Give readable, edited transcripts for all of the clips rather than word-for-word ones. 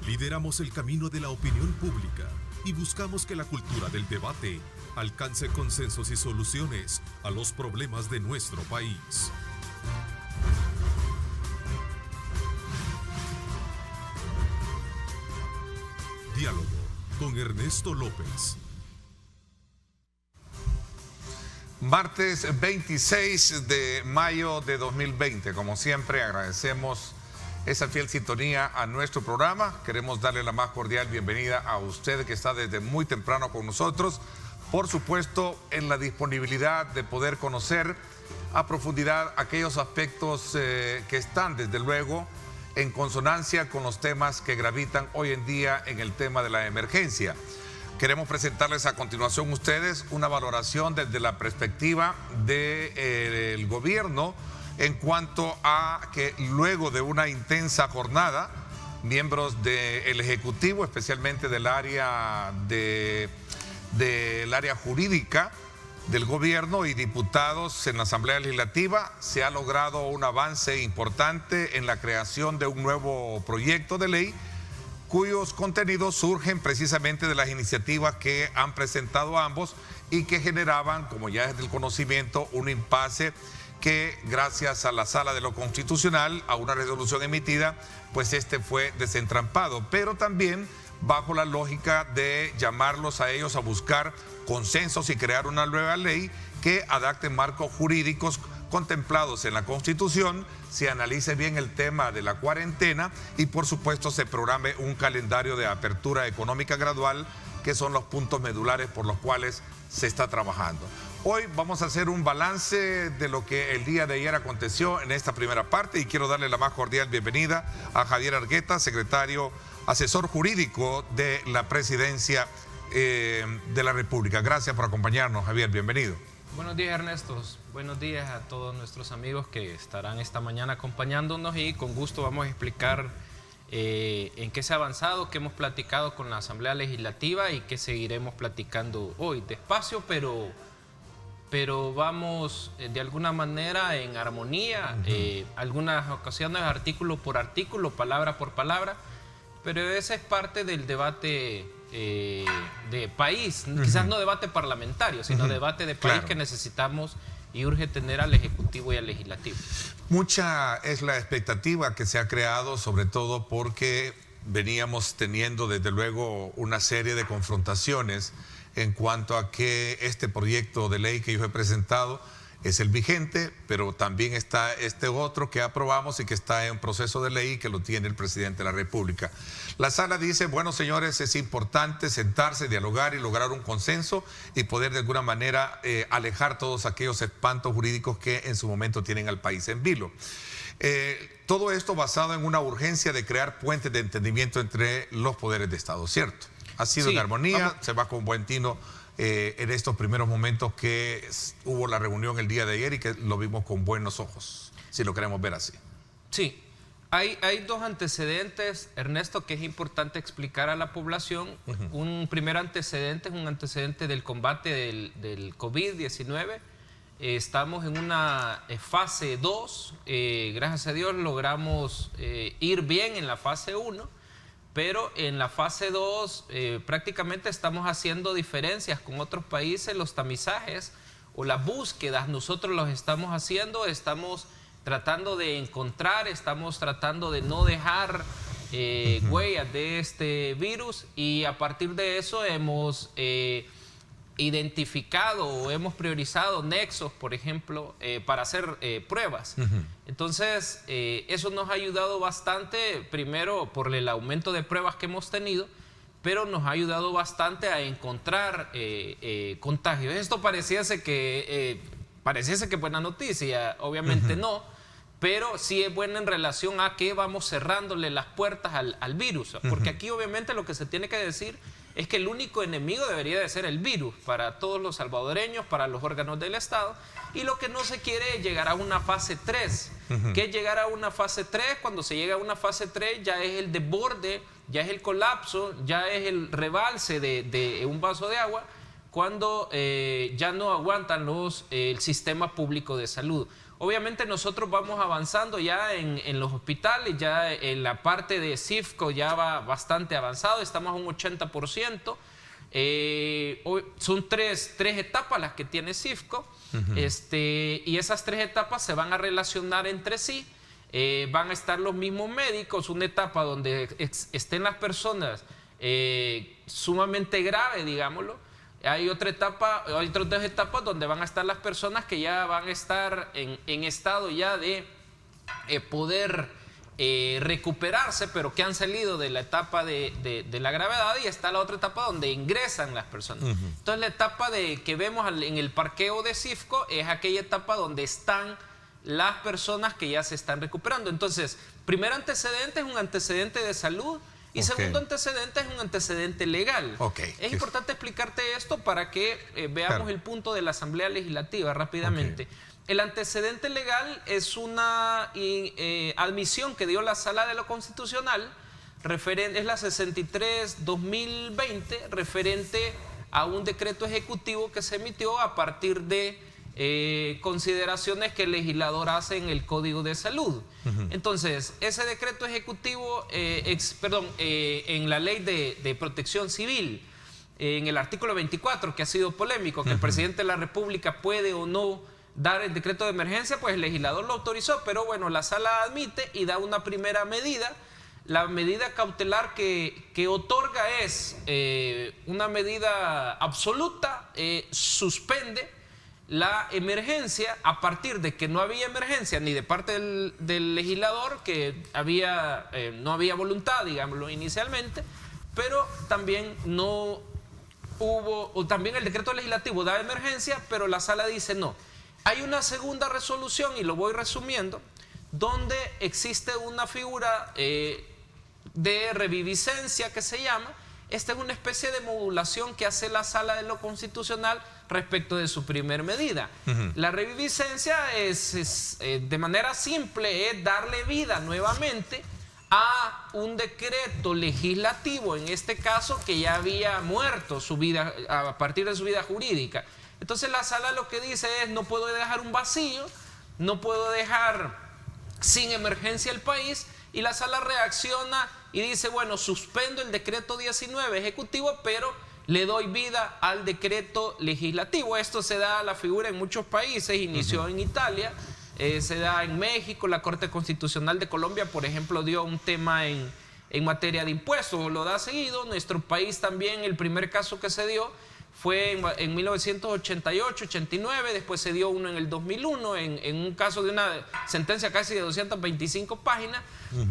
Lideramos el camino de la opinión pública y buscamos que la cultura del debate alcance consensos y soluciones a los problemas de nuestro país. Diálogo con Ernesto López. Martes 26 de mayo de 2020. Como siempre, agradecemos esa fiel sintonía a nuestro programa. Queremos darle la más cordial bienvenida a usted que está desde muy temprano con nosotros. Por supuesto, en la disponibilidad de poder conocer a profundidad aquellos aspectos que están, desde luego, en consonancia con los temas que gravitan hoy en día en el tema de la emergencia. Queremos presentarles a continuación a ustedes una valoración desde la perspectiva del gobierno en cuanto a que luego de una intensa jornada, miembros del Ejecutivo, especialmente del área jurídica del gobierno y diputados en la Asamblea Legislativa, se ha logrado un avance importante en la creación de un nuevo proyecto de ley cuyos contenidos surgen precisamente de las iniciativas que han presentado ambos y que generaban, como ya es del conocimiento, un impasse que gracias a la Sala de lo Constitucional, a una resolución emitida, pues este fue desentrampado, pero también bajo la lógica de llamarlos a ellos a buscar consensos y crear una nueva ley que adapte marcos jurídicos contemplados en la Constitución, se analice bien el tema de la cuarentena y por supuesto se programe un calendario de apertura económica gradual, que son los puntos medulares por los cuales se está trabajando. Hoy vamos a hacer un balance de lo que el día de ayer aconteció en esta primera parte y quiero darle la más cordial bienvenida a Javier Argueta, secretario asesor jurídico de la Presidencia de la República. Gracias por acompañarnos, Javier, bienvenido. Buenos días, Ernesto. Buenos días a todos nuestros amigos que estarán esta mañana acompañándonos y con gusto vamos a explicar en qué se ha avanzado, qué hemos platicado con la Asamblea Legislativa y qué seguiremos platicando hoy. Despacio, pero vamos de alguna manera en armonía, algunas ocasiones artículo por artículo, palabra por palabra, pero esa es parte del debate de país, quizás no debate parlamentario, sino debate de país, claro, que necesitamos y urge tener al Ejecutivo y al Legislativo. Mucha es la expectativa que se ha creado, sobre todo porque veníamos teniendo desde luego una serie de confrontaciones en cuanto a que este proyecto de ley que yo he presentado es el vigente, pero también está este otro que aprobamos y que está en proceso de ley y que lo tiene el presidente de la República. La sala dice, bueno, señores, es importante sentarse, dialogar y lograr un consenso y poder de alguna manera alejar todos aquellos espantos jurídicos que en su momento tienen al país en vilo. Todo esto basado en una urgencia de crear puentes de entendimiento entre los poderes de Estado, ¿cierto? Ha sido en armonía, se va con buen tino en estos primeros momentos que hubo la reunión el día de ayer y que lo vimos con buenos ojos, si lo queremos ver así. Sí, hay dos antecedentes, Ernesto, que es importante explicar a la población. Un primer antecedente es un antecedente del combate del COVID-19. Estamos en una fase 2, gracias a Dios logramos ir bien en la fase 1. Pero en la fase 2 prácticamente estamos haciendo diferencias con otros países, los tamizajes o las búsquedas, nosotros los estamos haciendo, estamos tratando de encontrar, estamos tratando de no dejar huellas de este virus y a partir de eso hemos identificado o hemos priorizado nexos, por ejemplo, para hacer pruebas. Entonces, eso nos ha ayudado bastante, primero por el aumento de pruebas que hemos tenido, pero nos ha ayudado bastante a encontrar contagios. Esto pareciese que buena noticia, obviamente no, pero sí es buena en relación a que vamos cerrándole las puertas al virus, porque aquí obviamente lo que se tiene que decir es que el único enemigo debería de ser el virus para todos los salvadoreños, para los órganos del Estado, y lo que no se quiere es llegar a una fase 3. ¿Qué es llegar a una fase 3? Cuando se llega a una fase 3 ya es el desborde, ya es el colapso, ya es el rebalse de un vaso de agua, cuando ya no aguantan el sistema público de salud. Obviamente nosotros vamos avanzando ya en los hospitales, ya en la parte de CIFCO ya va bastante avanzado, estamos a un 80%. Son tres etapas las que tiene CIFCO, y esas 3 etapas se van a relacionar entre sí. Van a estar los mismos médicos, una etapa donde estén las personas sumamente graves, digámoslo. Hay otra etapa, hay otras 2 etapas donde van a estar las personas que ya van a estar en estado ya de poder recuperarse, pero que han salido de la etapa de la gravedad, y está la otra etapa donde ingresan las personas. Entonces la etapa que vemos en el parqueo de CIFCO es aquella etapa donde están las personas que ya se están recuperando. Entonces, primer antecedente es un antecedente de salud, y segundo antecedente es un antecedente legal. Es importante explicarte esto para que veamos el punto de la Asamblea Legislativa rápidamente. El antecedente legal es una admisión que dio la Sala de lo Constitucional, es la 63/2020, referente a un decreto ejecutivo que se emitió a partir de consideraciones que el legislador hace en el Código de Salud. Entonces, ese decreto ejecutivo, en la Ley de Protección Civil, en el artículo 24, que ha sido polémico, que el presidente de la República puede o no dar el decreto de emergencia, pues el legislador lo autorizó, pero bueno, la sala admite y da una primera medida. La medida cautelar que otorga es una medida absoluta, suspende la emergencia a partir de que no había emergencia ni de parte del legislador, que no había voluntad, digámoslo, inicialmente, pero también no hubo, o también el decreto legislativo da emergencia, pero la sala dice no. Hay una segunda resolución, y lo voy resumiendo, donde existe una figura de reviviscencia que se llama. Esta es una especie de modulación que hace la Sala de lo Constitucional respecto de su primer medida. La reviviscencia es de manera simple, es darle vida nuevamente a un decreto legislativo, en este caso, que ya había muerto su vida a partir de su vida jurídica. Entonces la sala lo que dice es: no puedo dejar un vacío, no puedo dejar sin emergencia el país, y la sala reacciona y dice: bueno, suspendo el decreto 19 ejecutivo, pero le doy vida al decreto legislativo. Esto se da a la figura en muchos países, inició en Italia, se da en México. La Corte Constitucional de Colombia, por ejemplo, dio un tema en materia de impuestos, lo da seguido. Nuestro país también, el primer caso que se dio fue en 1988-89, después se dio uno en el 2001, en un caso de una sentencia casi de 225 páginas.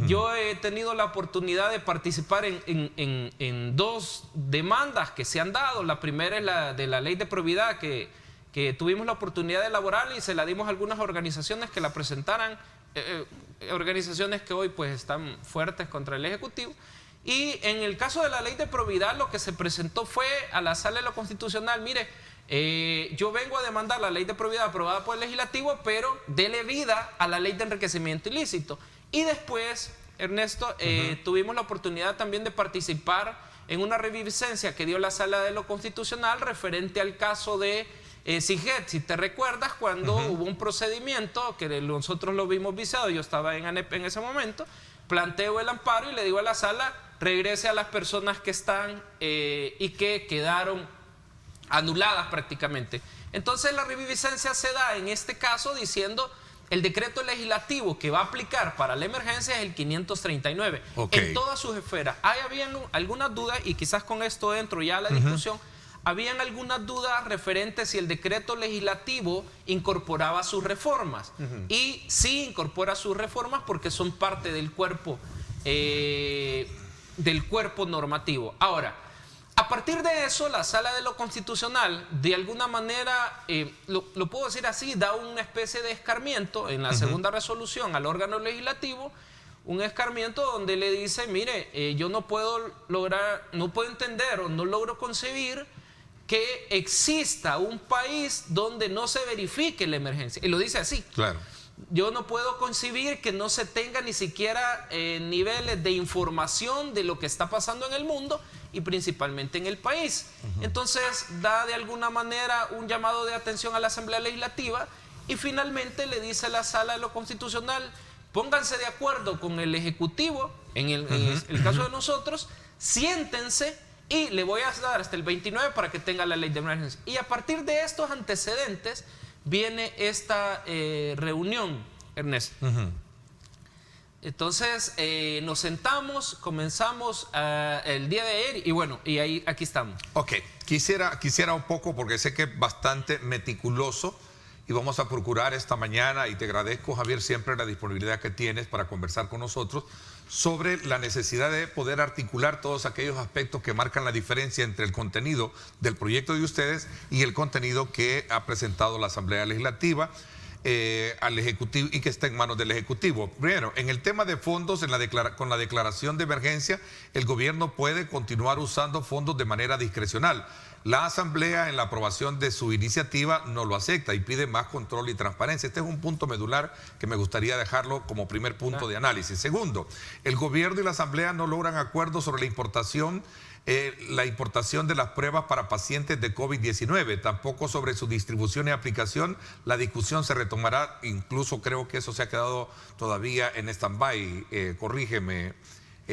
Yo he tenido la oportunidad de participar en 2 demandas que se han dado. La primera es la de la ley de probidad, que tuvimos la oportunidad de elaborarla y se la dimos a algunas organizaciones que la presentaran, organizaciones que hoy pues están fuertes contra el Ejecutivo. Y en el caso de la ley de probidad, lo que se presentó fue a la Sala de lo Constitucional: mire, yo vengo a demandar la ley de probidad aprobada por el Legislativo, pero dele vida a la ley de enriquecimiento ilícito. Y después, Ernesto, tuvimos la oportunidad también de participar en una reviviscencia que dio la Sala de lo Constitucional referente al caso de Siget. Si te recuerdas, cuando hubo un procedimiento que nosotros lo vimos viciado, yo estaba en ANEP en ese momento, planteo el amparo y le digo a la sala: regrese a las personas que están y que quedaron anuladas prácticamente. Entonces la reviviscencia se da en este caso diciendo: el decreto legislativo que va a aplicar para la emergencia es el 539. En todas sus esferas. Habían algunas dudas, y quizás con esto entro ya a la discusión. Habían algunas dudas referentes si el decreto legislativo incorporaba sus reformas. Y sí incorpora sus reformas porque son parte del cuerpo normativo. Ahora, a partir de eso, la Sala de lo Constitucional, de alguna manera, lo puedo decir así, da una especie de escarmiento en la segunda resolución al órgano legislativo, un escarmiento donde le dice: mire, yo no puedo entender o no logro concebir que exista un país donde no se verifique la emergencia. Y lo dice así. Claro. Yo no puedo concebir que no se tenga ni siquiera niveles de información de lo que está pasando en el mundo y principalmente en el país. Entonces da de alguna manera un llamado de atención a la Asamblea Legislativa y finalmente le dice a la Sala de lo Constitucional, pónganse de acuerdo con el Ejecutivo, en el caso de nosotros, siéntense y le voy a dar hasta el 29 para que tenga la ley de emergencia. Y a partir de estos antecedentes viene esta reunión, Ernesto. Entonces nos sentamos, comenzamos el día de ayer y bueno, y aquí estamos. Ok, quisiera un poco, porque sé que es bastante meticuloso y vamos a procurar esta mañana, y te agradezco, Javier, siempre la disponibilidad que tienes para conversar con nosotros sobre la necesidad de poder articular todos aquellos aspectos que marcan la diferencia entre el contenido del proyecto de ustedes y el contenido que ha presentado la Asamblea Legislativa al Ejecutivo y que está en manos del Ejecutivo. Primero, en el tema de fondos, con la declaración de emergencia, el gobierno puede continuar usando fondos de manera discrecional. La Asamblea, en la aprobación de su iniciativa, no lo acepta y pide más control y transparencia. Este es un punto medular que me gustaría dejarlo como primer punto de análisis. Segundo, el gobierno y la Asamblea no logran acuerdos sobre la importación de las pruebas para pacientes de COVID-19, tampoco sobre su distribución y aplicación. La discusión se retomará, incluso creo que eso se ha quedado todavía en stand-by, corrígeme,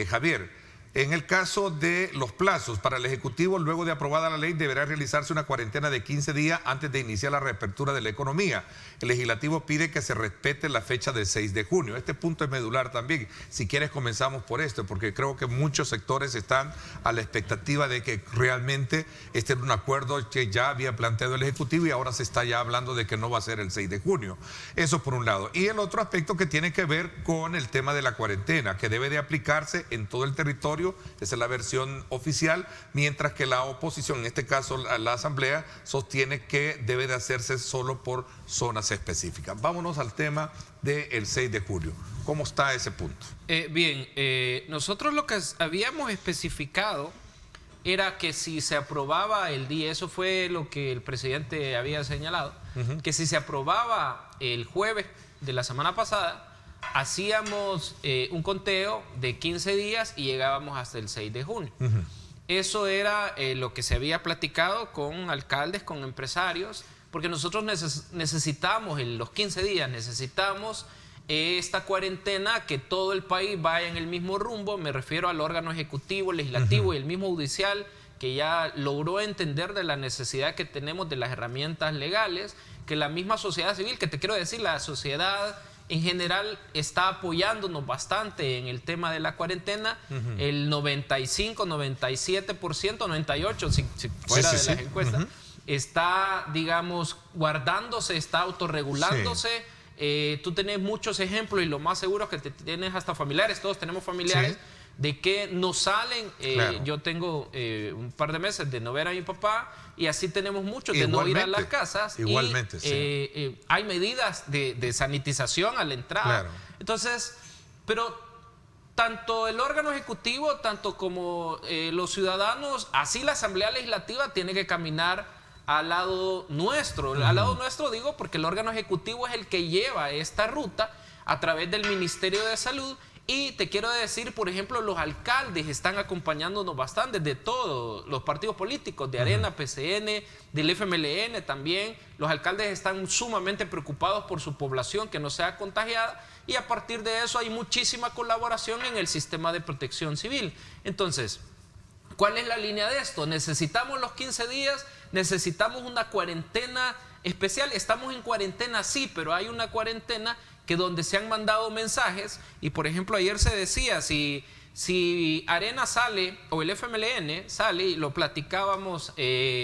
Javier. En el caso de los plazos para el Ejecutivo, luego de aprobada la ley, deberá realizarse una cuarentena de 15 días antes de iniciar la reapertura de la economía. El Legislativo pide que se respete la fecha del 6 de junio. Este punto es medular también. Si quieres, comenzamos por esto, porque creo que muchos sectores están a la expectativa de que realmente este era un acuerdo que ya había planteado el Ejecutivo y ahora se está ya hablando de que no va a ser el 6 de junio. Eso por un lado. Y el otro aspecto que tiene que ver con el tema de la cuarentena, que debe de aplicarse en todo el territorio. Esa es la versión oficial, mientras que la oposición, en este caso la Asamblea, sostiene que debe de hacerse solo por zonas específicas. Vámonos al tema del 6 de julio. ¿Cómo está ese punto? Bien, nosotros lo que habíamos especificado era que si se aprobaba el día, eso fue lo que el presidente había señalado, que si se aprobaba el jueves de la semana pasada, hacíamos un conteo de 15 días y llegábamos hasta el 6 de junio. Eso era lo que se había platicado con alcaldes, con empresarios, porque nosotros necesitamos los 15 días, necesitamos esta cuarentena, que todo el país vaya en el mismo rumbo. Me refiero al órgano ejecutivo, legislativo y el mismo judicial, que ya logró entender de la necesidad que tenemos de las herramientas legales, que la misma sociedad civil, que te quiero decir, la sociedad en general está apoyándonos bastante en el tema de la cuarentena. El 95, 97%, 98%, si fuera de las encuestas, está, digamos, guardándose, está autorregulándose. Tú tenés muchos ejemplos y lo más seguro es que tienes hasta familiares, todos tenemos familiares, de que no salen. Claro. Yo tengo un par de meses de no ver a mi papá y así tenemos muchos de no ir a las casas. Igualmente, hay medidas de sanitización a la entrada. Claro. Entonces, pero tanto el órgano ejecutivo, tanto como los ciudadanos, así la Asamblea Legislativa tiene que caminar al lado nuestro. Al lado nuestro digo porque el órgano ejecutivo es el que lleva esta ruta a través del Ministerio de Salud. Y te quiero decir, por ejemplo, los alcaldes están acompañándonos bastante, de todos los partidos políticos, de Arena, PCN, del FMLN también. Los alcaldes están sumamente preocupados por su población que no sea contagiada, y a partir de eso hay muchísima colaboración en el sistema de protección civil. Entonces, ¿cuál es la línea de esto? Necesitamos los 15 días, necesitamos una cuarentena especial. Estamos en cuarentena, sí, pero hay una cuarentena que donde se han mandado mensajes, y por ejemplo ayer se decía, si Arena sale o el FMLN sale, y lo platicábamos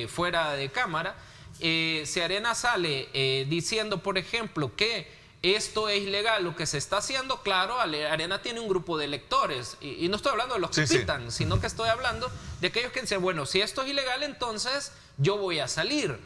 fuera de cámara, si Arena sale diciendo, por ejemplo, que esto es ilegal, lo que se está haciendo, claro, Arena tiene un grupo de electores, y no estoy hablando de los que pitan, sino que estoy hablando de aquellos que dicen, bueno, si esto es ilegal, entonces yo voy a salir.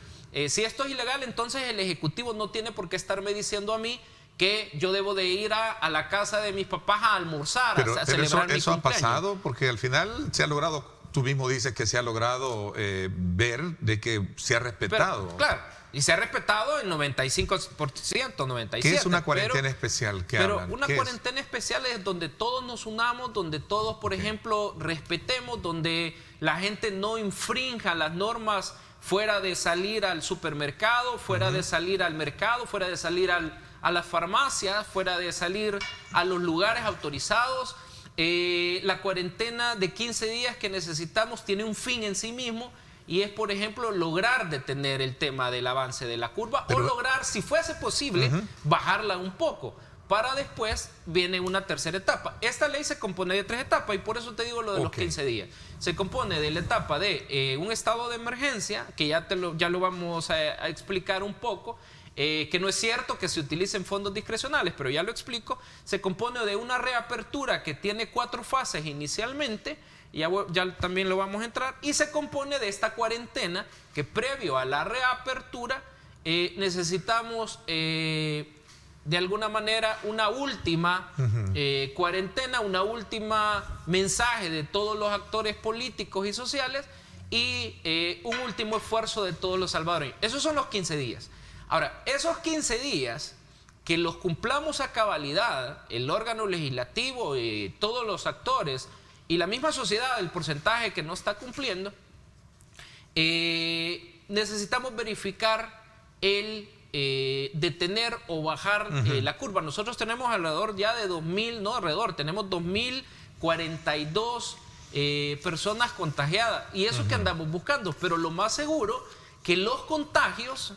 Si esto es ilegal, entonces el Ejecutivo no tiene por qué estarme diciendo a mí que yo debo de ir a la casa de mis papás a almorzar, a celebrar mi eso cumpleaños. Ha pasado, porque al final se ha logrado, tú mismo dices que se ha logrado ver de que se ha respetado. Pero, claro, y se ha respetado el 95%, 97%. ¿Qué es una cuarentena especial? Pero una cuarentena especial es donde todos nos unamos, donde todos, por ejemplo, respetemos, donde la gente no infrinja las normas fuera de salir al supermercado, fuera de salir al mercado, fuera de salir a las farmacias, fuera de salir a los lugares autorizados. La cuarentena de 15 días que necesitamos tiene un fin en sí mismo, y es, por ejemplo, lograr detener el tema del avance de la curva, o lograr, si fuese posible, bajarla un poco. Para después viene una tercera etapa. Esta ley se compone de 3 etapas, y por eso te digo lo de los 15 días. Se compone de la etapa de un estado de emergencia, que ya lo vamos a explicar un poco, que no es cierto que se utilicen fondos discrecionales, pero ya lo explico. Se compone de una reapertura que tiene 4 fases inicialmente, ya también lo vamos a entrar, y se compone de esta cuarentena que, previo a la reapertura, necesitamos de alguna manera una última cuarentena, una última mensaje de todos los actores políticos y sociales, y un último esfuerzo de todos los salvadoreños. Esos son los 15 días. Ahora, esos 15 días, que los cumplamos a cabalidad, el órgano legislativo, todos los actores y la misma sociedad, el porcentaje que no está cumpliendo, necesitamos verificar el detener o bajar la curva. Nosotros tenemos alrededor ya de 2.000, no alrededor, tenemos 2.042 personas contagiadas, y eso que andamos buscando. Pero lo más seguro que los contagios,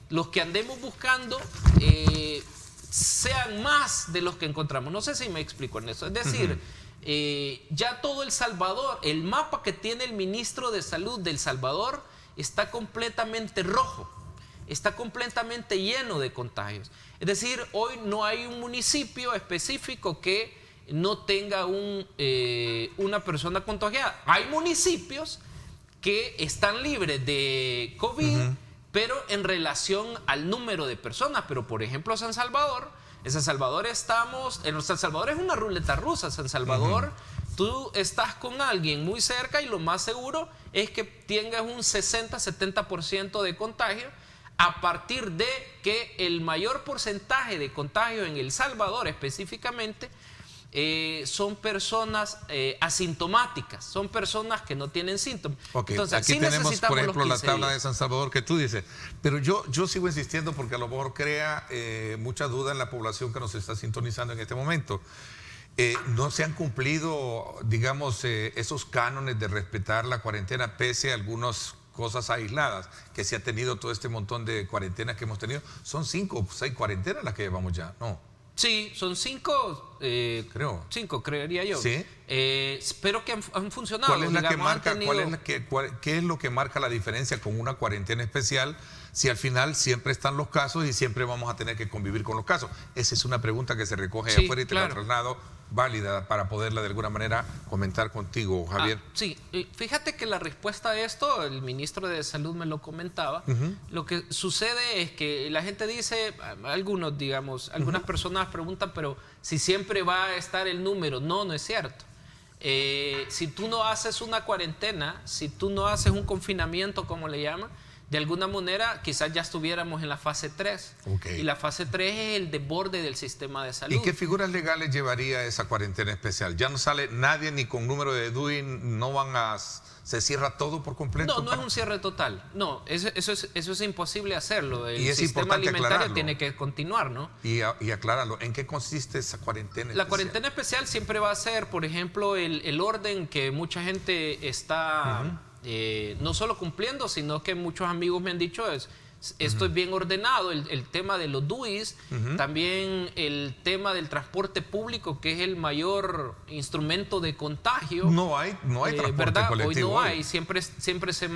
los que andemos buscando, sean más de los que encontramos. No sé si me explico en eso. Es decir, ya todo El Salvador, el mapa que tiene el ministro de Salud de El Salvador está completamente rojo. Está completamente lleno de contagios. Es decir, hoy no hay un municipio específico que no tenga una persona contagiada. Hay municipios que están libres de COVID, pero en relación al número de personas. Pero, por ejemplo, San Salvador, en San Salvador es una ruleta rusa. San Salvador, tú estás con alguien muy cerca y lo más seguro es que tengas un 60-70% de contagio, a partir de que el mayor porcentaje de contagio en El Salvador específicamente son personas asintomáticas, son personas que no tienen síntomas. Entonces, aquí tenemos, por ejemplo, la tabla de San Salvador que tú dices, pero yo sigo insistiendo porque a lo mejor crea mucha duda en la población que nos está sintonizando en este momento. No se han cumplido, digamos, esos cánones de respetar la cuarentena, pese a algunos cosas aisladas que se ha tenido todo este montón de cuarentenas que hemos tenido. Son 5 o 6 cuarentenas las que llevamos ya, ¿no? Sí, son 5, creo. 5, creería yo. Sí. Pero que han funcionado. ¿Cuál es la que marca, qué es lo que marca la diferencia con una cuarentena especial, si al final siempre están los casos y siempre vamos a tener que convivir con los casos? Esa es una pregunta que se recoge afuera y te la traslado, válida, para poderla de alguna manera comentar contigo, Javier. Sí, fíjate que la respuesta a esto, el ministro de Salud me lo comentaba. Lo que sucede es que la gente dice, algunas personas preguntan, pero si siempre va a estar el número. No, no es cierto. Si tú no haces una cuarentena, si tú no haces un confinamiento, como le llaman, de alguna manera quizás ya estuviéramos en la fase 3. Y la fase 3 es el desborde del sistema de salud. ¿Y qué figuras legales llevaría esa cuarentena especial? ¿Ya no sale nadie ni con número de DUI? ¿Se cierra todo por completo? No, no es un cierre total. No, eso es imposible hacerlo. El sistema alimentario tiene que continuar, ¿no? Y aclararlo. ¿En qué consiste esa cuarentena especial? La cuarentena especial siempre va a ser, por ejemplo, el orden que mucha gente está no solo cumpliendo, sino que muchos amigos me han dicho esto es bien ordenado, el tema de los DUIs, también el tema del transporte público, que es el mayor instrumento de contagio. No hay transporte ¿verdad? colectivo. Hoy no hay, siempre se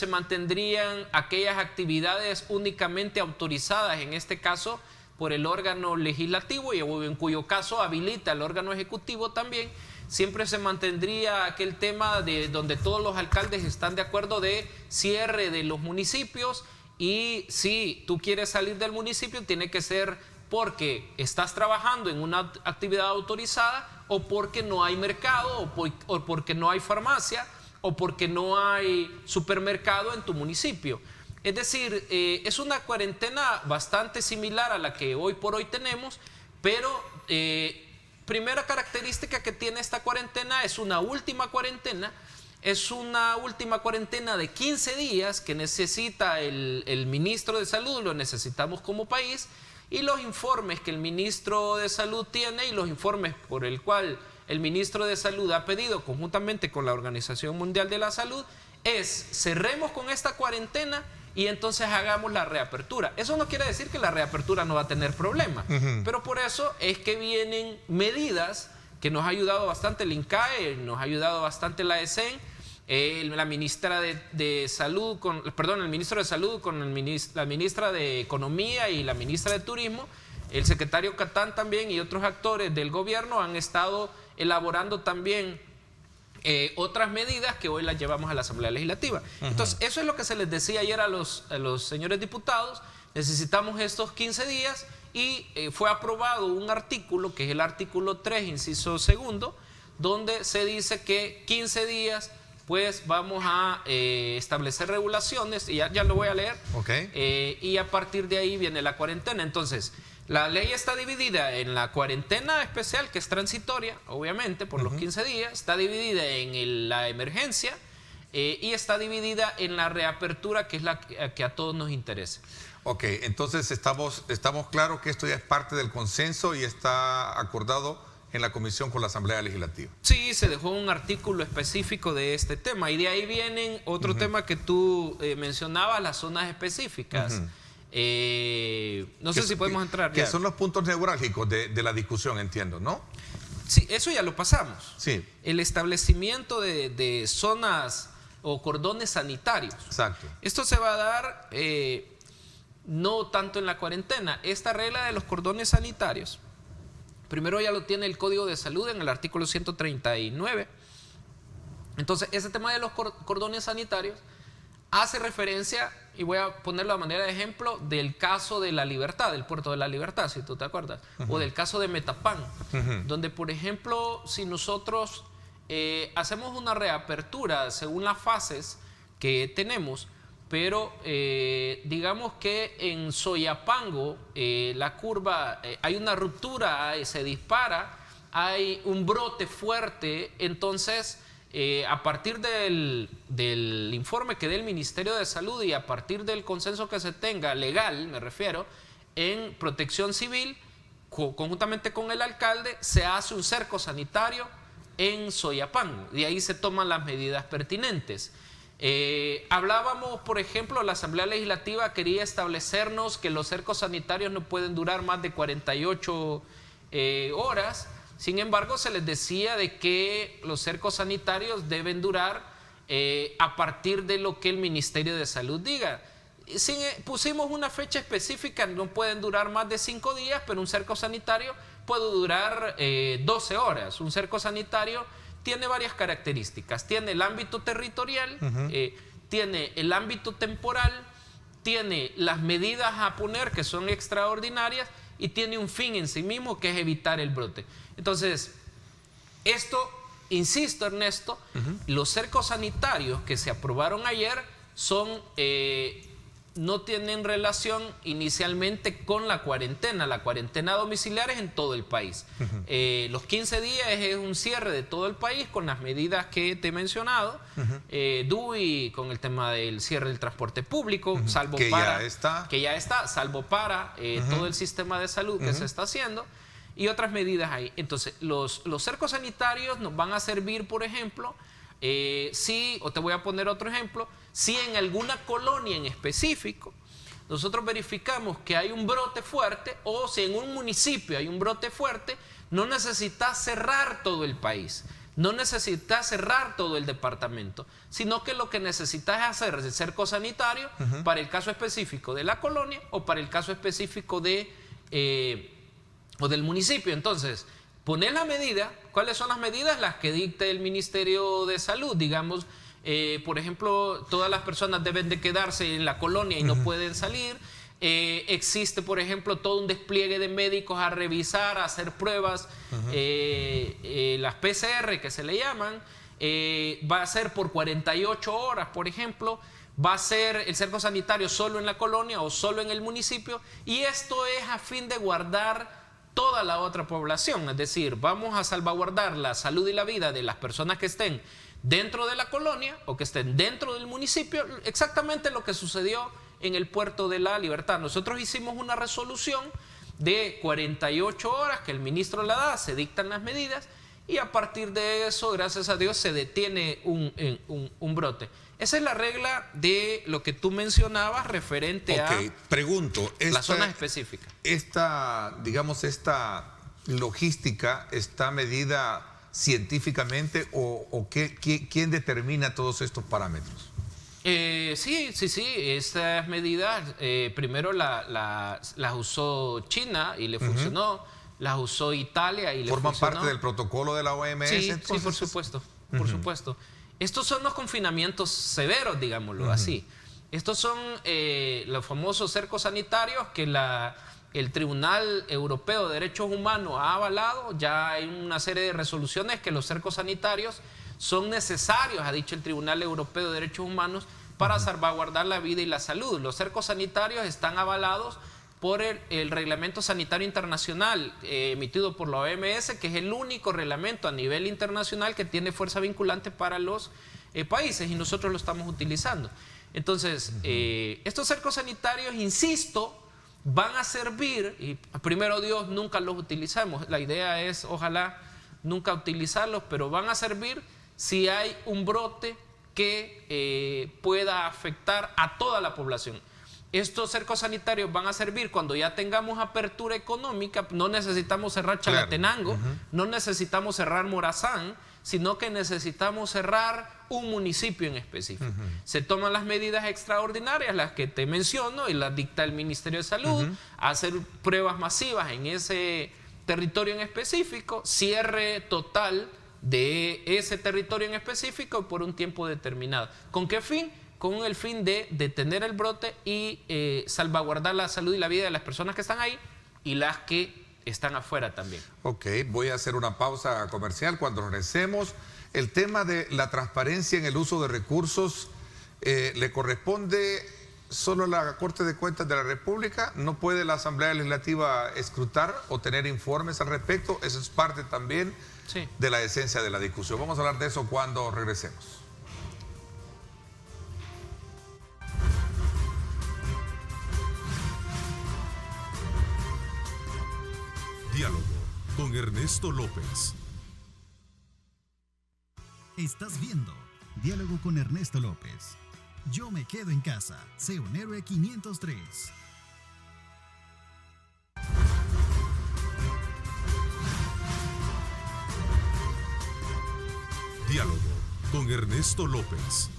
mantendrían aquellas actividades únicamente autorizadas, en este caso por el órgano legislativo, y en cuyo caso habilita el órgano ejecutivo también. Siempre se mantendría aquel tema de donde todos los alcaldes están de acuerdo de cierre de los municipios, y si tú quieres salir del municipio tiene que ser porque estás trabajando en una actividad autorizada, o porque no hay mercado, o porque no hay farmacia, o porque no hay supermercado en tu municipio. Es decir, es una cuarentena bastante similar a la que hoy por hoy tenemos, pero primera característica que tiene esta cuarentena es una última cuarentena, es una última cuarentena de 15 días que necesita el ministro de Salud, lo necesitamos como país, y los informes que el ministro de Salud tiene y los informes por el cual el ministro de Salud ha pedido conjuntamente con la Organización Mundial de la Salud es cerremos con esta cuarentena y entonces hagamos la reapertura. Eso no quiere decir que la reapertura no va a tener problemas, pero por eso es que vienen medidas que nos ha ayudado bastante el INCAE, nos ha ayudado bastante la ESEN, la ministra de Salud, el ministro de Salud con la ministra de Economía y la ministra de Turismo, el secretario Catán también y otros actores del gobierno han estado elaborando también otras medidas que hoy las llevamos a la Asamblea Legislativa. Entonces, eso es lo que se les decía ayer a los señores diputados. Necesitamos estos 15 días y fue aprobado un artículo, que es el artículo 3, inciso segundo, donde se dice que 15 días, pues vamos a establecer regulaciones, y ya lo voy a leer, y a partir de ahí viene la cuarentena. Entonces, la ley está dividida en la cuarentena especial, que es transitoria, obviamente, por los 15 días, está dividida en la emergencia y está dividida en la reapertura, que es la que a todos nos interesa. Ok, entonces estamos claros que esto ya es parte del consenso y está acordado en la comisión con la Asamblea Legislativa. Sí, se dejó un artículo específico de este tema y de ahí vienen otro tema que tú mencionabas, las zonas específicas. No sé si podemos entrar ya. Que son los puntos neurálgicos de la discusión, entiendo, ¿no? Sí, eso ya lo pasamos. Sí. El establecimiento de zonas o cordones sanitarios. Exacto. Esto se va a dar no tanto en la cuarentena. Esta regla de los cordones sanitarios, primero ya lo tiene el Código de Salud en el artículo 139. Entonces, ese tema de los cordones sanitarios hace referencia, y voy a ponerlo a manera de ejemplo, del caso de La Libertad, del puerto de La Libertad, si tú te acuerdas, o del caso de Metapán, donde, por ejemplo, si nosotros hacemos una reapertura según las fases que tenemos, pero digamos que en Soyapango la curva, hay una ruptura, se dispara, hay un brote fuerte, entonces a partir del informe que dé el Ministerio de Salud y a partir del consenso que se tenga, legal me refiero, en Protección Civil, conjuntamente con el alcalde, se hace un cerco sanitario en Soyapango, y ahí se toman las medidas pertinentes. Hablábamos, por ejemplo, la Asamblea Legislativa quería establecernos que los cercos sanitarios no pueden durar más de 48 horas. Sin embargo, se les decía de que los cercos sanitarios deben durar a partir de lo que el Ministerio de Salud diga. Pusimos una fecha específica, no pueden durar más de 5 días, pero un cerco sanitario puede durar 12 horas. Un cerco sanitario tiene varias características. Tiene el ámbito territorial, tiene el ámbito temporal, tiene las medidas a poner que son extraordinarias y tiene un fin en sí mismo, que es evitar el brote. Entonces, esto, insisto, Ernesto, los cercos sanitarios que se aprobaron ayer son, no tienen relación inicialmente con la cuarentena. La cuarentena domiciliar es en todo el país. Los 15 días es un cierre de todo el país con las medidas que te he mencionado. DUI con el tema del cierre del transporte público, salvo que para... que ya está, salvo para todo el sistema de salud que se está haciendo. Y otras medidas ahí. Entonces, los cercos sanitarios nos van a servir, por ejemplo, o te voy a poner otro ejemplo, si en alguna colonia en específico nosotros verificamos que hay un brote fuerte, o si en un municipio hay un brote fuerte, no necesitas cerrar todo el país, no necesitas cerrar todo el departamento, sino que lo que necesitas es hacer el cerco sanitario para el caso específico de la colonia o para el caso específico o del municipio. Entonces, poner la medida. ¿Cuáles son las medidas? Las que dicte el Ministerio de Salud. Digamos, por ejemplo, todas las personas deben de quedarse en la colonia y no pueden salir. Existe, por ejemplo, todo un despliegue de médicos a revisar, a hacer pruebas, las PCR que se le llaman. Va a ser por 48 horas, por ejemplo. Va a ser el cerco sanitario solo en la colonia o solo en el municipio. Y esto es a fin de guardar toda la otra población. Es decir, vamos a salvaguardar la salud y la vida de las personas que estén dentro de la colonia o que estén dentro del municipio, exactamente lo que sucedió en el Puerto de la Libertad. Nosotros hicimos una resolución de 48 horas que el ministro la da, se dictan las medidas y a partir de eso, gracias a Dios, se detiene un brote. Esa es la regla de lo que tú mencionabas referente a pregunto, las zonas específicas. Digamos, esta logística está medida científicamente o ¿quién determina todos estos parámetros? Sí. Estas medidas primero las usó China y le funcionó, las usó Italia y le funcionó. ¿Forman parte del protocolo de la OMS? Sí, por supuesto, por supuesto. Estos son los confinamientos severos, digámoslo así. Estos son los famosos cercos sanitarios que el Tribunal Europeo de Derechos Humanos ha avalado. Ya hay una serie de resoluciones que los cercos sanitarios son necesarios, ha dicho el Tribunal Europeo de Derechos Humanos, para salvaguardar la vida y la salud. Los cercos sanitarios están avalados por el Reglamento Sanitario Internacional emitido por la OMS, que es el único reglamento a nivel internacional que tiene fuerza vinculante para los países y nosotros lo estamos utilizando. Entonces, estos cercos sanitarios, insisto, van a servir, y primero Dios nunca los utilizamos, la idea es ojalá nunca utilizarlos, pero van a servir si hay un brote que pueda afectar a toda la población. Estos cercos sanitarios van a servir cuando ya tengamos apertura económica. No necesitamos cerrar Chalatenango, no necesitamos cerrar Morazán, sino que necesitamos cerrar un municipio en específico. Se toman las medidas extraordinarias, las que te menciono, y las dicta el Ministerio de Salud, hacer pruebas masivas en ese territorio en específico, cierre total de ese territorio en específico por un tiempo determinado. ¿Con qué fin? Con el fin de detener el brote y salvaguardar la salud y la vida de las personas que están ahí y las que están afuera también. Ok, voy a hacer una pausa comercial. Cuando regresemos, el tema de la transparencia en el uso de recursos le corresponde solo a la Corte de Cuentas de la República. ¿No puede la Asamblea Legislativa escrutar o tener informes al respecto? Eso es parte también de la esencia de la discusión. Vamos a hablar de eso cuando regresemos. Diálogo con Ernesto López. Estás viendo Diálogo con Ernesto López. Yo me quedo en casa. Sé un héroe 503. Diálogo con Ernesto López.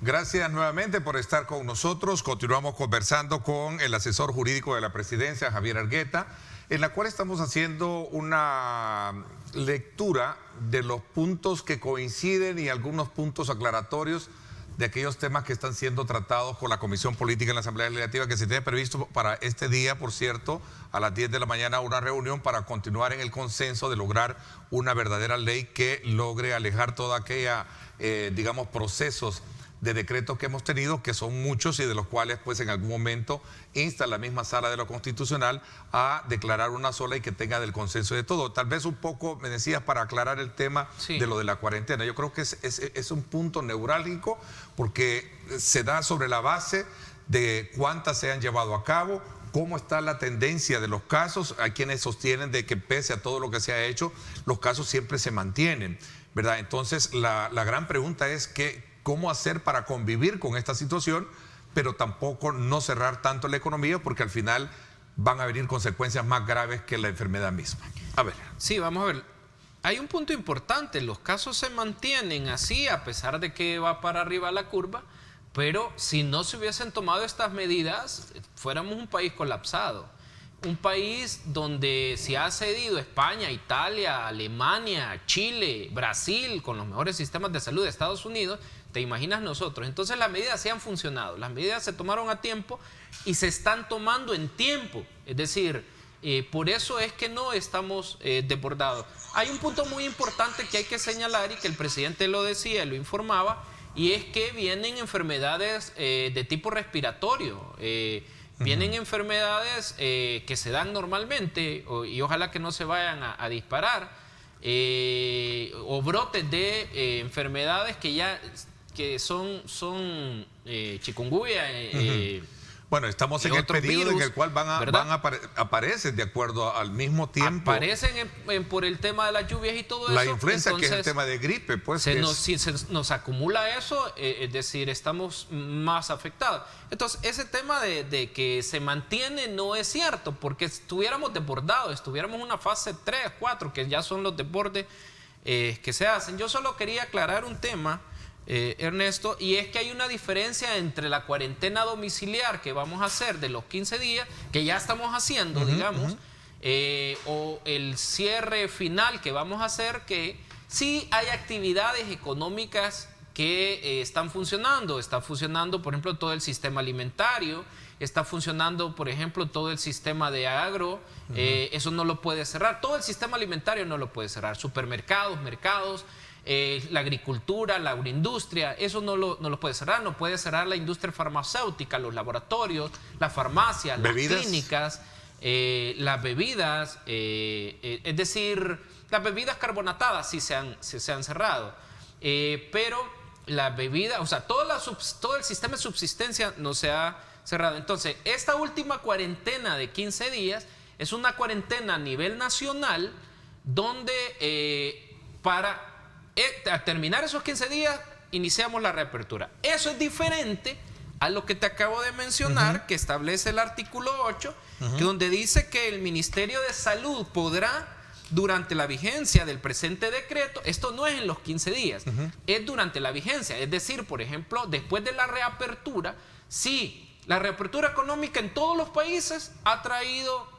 Gracias nuevamente por estar con nosotros. Continuamos conversando con el asesor jurídico de la presidencia, Javier Argueta, en la cual estamos haciendo una lectura de los puntos que coinciden y algunos puntos aclaratorios de aquellos temas que están siendo tratados por la Comisión Política en la Asamblea Legislativa, que se tiene previsto para este día, por cierto, a las 10 de la mañana, una reunión para continuar en el consenso de lograr una verdadera ley que logre alejar toda aquella, digamos, procesos de decretos que hemos tenido, que son muchos y de los cuales pues en algún momento insta la misma Sala de lo Constitucional a declarar una sola y que tenga del consenso de todo. Tal vez un poco, me decías, para aclarar el tema de lo de la cuarentena. Yo creo que es un punto neurálgico porque se da sobre la base de cuántas se han llevado a cabo, cómo está la tendencia de los casos. Hay quienes sostienen de que pese a todo lo que se ha hecho, los casos siempre se mantienen, ¿verdad? Entonces la gran pregunta es ¿cómo hacer para convivir con esta situación, pero tampoco no cerrar tanto la economía, porque al final van a venir consecuencias más graves que la enfermedad misma? A ver. Sí, vamos a ver. Hay un punto importante. Los casos se mantienen así, a pesar de que va para arriba la curva, pero si no se hubiesen tomado estas medidas, fuéramos un país colapsado. Un país donde se ha cedido España, Italia, Alemania, Chile, Brasil, con los mejores sistemas de salud de Estados Unidos. ¿Te imaginas nosotros? Entonces las medidas sí han funcionado, las medidas se tomaron a tiempo y se están tomando en tiempo. Es decir, por eso es que no estamos desbordados. Hay un punto muy importante que hay que señalar y que el presidente lo decía y lo informaba, y es que vienen enfermedades de tipo respiratorio. Vienen enfermedades que se dan normalmente y ojalá que no se vayan a disparar, o brotes de enfermedades que son chikungunya. Bueno, estamos en el periodo en el cual aparecen de acuerdo al mismo tiempo. Aparecen por el tema de las lluvias y todo la eso. La influenza, entonces, que es el tema de gripe, pues. Se nos acumula eso, es decir, estamos más afectados. Entonces, ese tema de que se mantiene no es cierto, porque estuviéramos desbordados, estuviéramos en una fase 3, 4, que ya son los deportes que se hacen. Yo solo quería aclarar un tema, Ernesto, y es que hay una diferencia entre la cuarentena domiciliar que vamos a hacer de los 15 días, que ya estamos haciendo, digamos, o el cierre final que vamos a hacer, que sí hay actividades económicas que están funcionando. Está funcionando, por ejemplo, todo el sistema alimentario, está funcionando, por ejemplo, todo el sistema de agro, eso no lo puede cerrar, todo el sistema alimentario no lo puede cerrar, supermercados, mercados, la agricultura, la agroindustria, eso no lo puede cerrar. No puede cerrar la industria farmacéutica, los laboratorios, las farmacias, ¿bebidas? Las clínicas, las bebidas, es decir, las bebidas carbonatadas sí se han cerrado, pero las bebidas, o sea, todo el sistema de subsistencia no se ha cerrado. Entonces, esta última cuarentena de 15 días es una cuarentena a nivel nacional donde para al terminar esos 15 días, iniciamos la reapertura. Eso es diferente a lo que te acabo de mencionar, que establece el artículo 8, que donde dice que el Ministerio de Salud podrá, durante la vigencia del presente decreto, esto no es en los 15 días, es durante la vigencia. Es decir, por ejemplo, después de la reapertura, si la reapertura económica en todos los países ha traído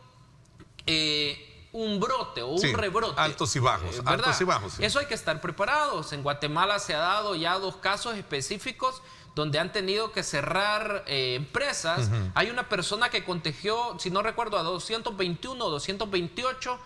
un brote o un rebrote. Altos y bajos. Altos y bajos, sí. Eso hay que estar preparados. En Guatemala se ha dado ya 2 casos específicos donde han tenido que cerrar empresas. Hay una persona que contagió, si no recuerdo, a 221 o 228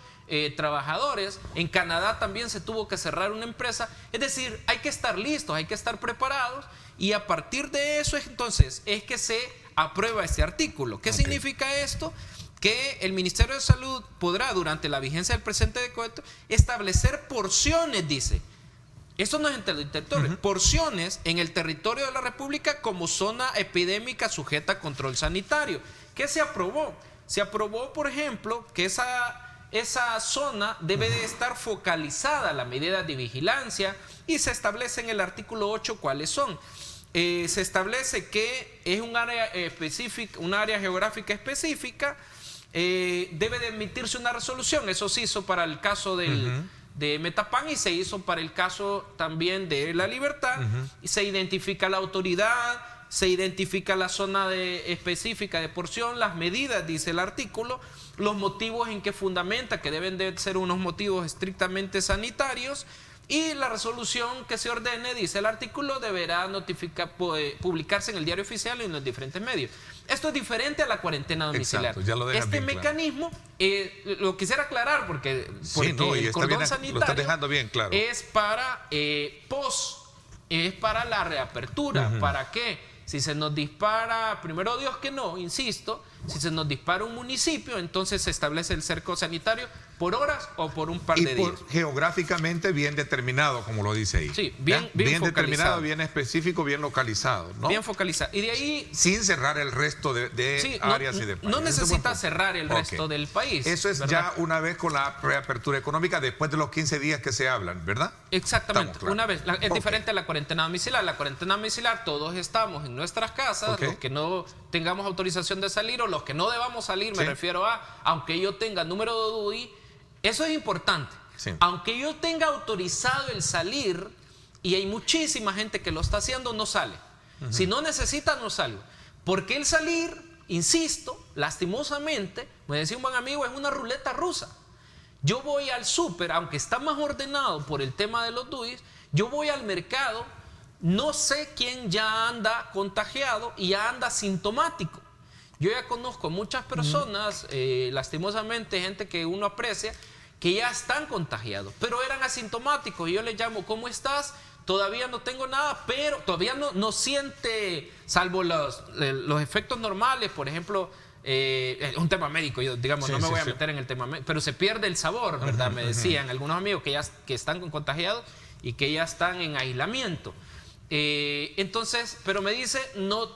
trabajadores. En Canadá también se tuvo que cerrar una empresa. Es decir, hay que estar listos, hay que estar preparados, y a partir de eso entonces es que se aprueba este artículo. ¿Qué significa esto? Que el Ministerio de Salud podrá, durante la vigencia del presente decreto, establecer porciones, dice. Esto no es en territorio, porciones en el territorio de la República como zona epidémica sujeta a control sanitario. ¿Qué se aprobó? Se aprobó, por ejemplo, que esa zona debe de estar focalizada, la medida de vigilancia, y se establece en el artículo 8 cuáles son. Se establece que es un área específica, un área geográfica específica. Debe de emitirse una resolución. Eso se hizo para el caso de Metapán y se hizo para el caso también de La Libertad. Y se identifica la autoridad, se identifica la zona específica de porción, las medidas, dice el artículo, los motivos en que fundamenta, que deben de ser unos motivos estrictamente sanitarios, y la resolución que se ordene, dice el artículo, deberá publicarse en el diario oficial y en los diferentes medios. Esto es diferente a la cuarentena domiciliar. Exacto, ya lo dejan bien mecanismo, lo quisiera aclarar porque el cordón sanitario lo está dejando bien claro. Es para es para la reapertura. ¿Para qué? Si se nos dispara, primero Dios que no, insisto, si se nos dispara un municipio, entonces se establece el cerco sanitario por horas o por un par de días. Geográficamente bien determinado, como lo dice ahí. Sí, bien determinado, bien específico, bien localizado, ¿no? Bien focalizado. Y de ahí, sin cerrar el resto de áreas y de países. No necesita cerrar el resto del país. Eso es, ¿verdad? Ya una vez con la reapertura económica, después de los 15 días que se hablan, ¿verdad? Exactamente. Claro. Una vez. Es diferente a la cuarentena domiciliar. La cuarentena domiciliar, todos estamos en nuestras casas, los que no tengamos autorización de salir o los que no debamos salir, me refiero aunque yo tenga número de DUI, eso es importante. Aunque yo tenga autorizado el salir, y hay muchísima gente que lo está haciendo, no sale. Si no necesita, no salgo. Porque el salir, insisto, lastimosamente, me decía un buen amigo, es una ruleta rusa. Yo voy al súper, aunque está más ordenado por el tema de los DUIs, yo voy al mercado, no sé quién ya anda contagiado y ya anda sintomático. Yo ya conozco muchas personas, lastimosamente gente que uno aprecia, que ya están contagiados, pero eran asintomáticos. Y yo les llamo, ¿cómo estás? Todavía no tengo nada, pero todavía no siente, salvo los efectos normales, por ejemplo, un tema médico, yo digamos, no me voy a meter en el tema médico, pero se pierde el sabor, ¿verdad? Me decían algunos amigos que están contagiados y que ya están en aislamiento. Entonces, pero me dice,